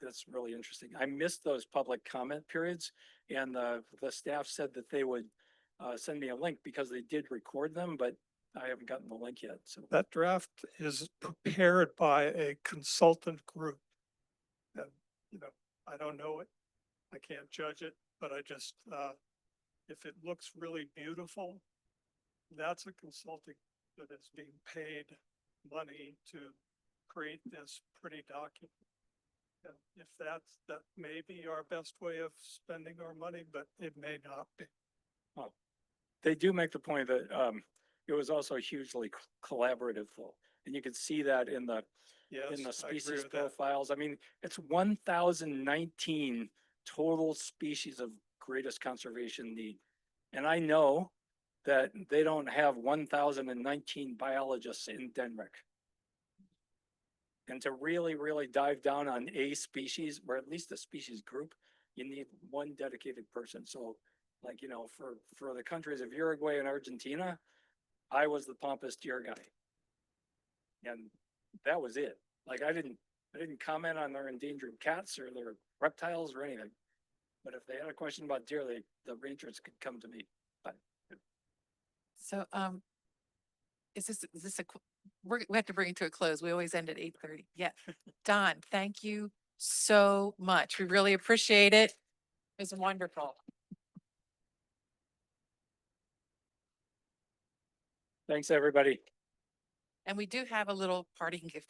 that's really interesting. I missed those public comment periods, and the staff said that they would send me a link because they did record them, but I haven't gotten the link yet. So That draft is prepared by a consultant group. And, I don't know it. I can't judge it, but I just, if it looks really beautiful, that's a consulting that is being paid money to create this pretty document. And if that may be our best way of spending our money, but it may not be. oh, they do make the point that it was also hugely collaborative, though, and you can see that in the Yes, I agree species with that. profiles. I mean, it's 1,019 total species of greatest conservation need. And I know that they don't have 1,019 biologists in Denmark. And to really, really dive down on a species, or at least a species group, you need one dedicated person. So like, for the countries of Uruguay and Argentina, I was the Pampas deer guy. And that was it. Like I didn't comment on their endangered cats or their reptiles or anything. But if they had a question about deer, the rangers could come to me. But So, is this we have to bring it to a close. We always end at 8:30. Yeah. Don, thank you so much. We really appreciate it. It was wonderful. thanks, everybody. And we do have a little parting gift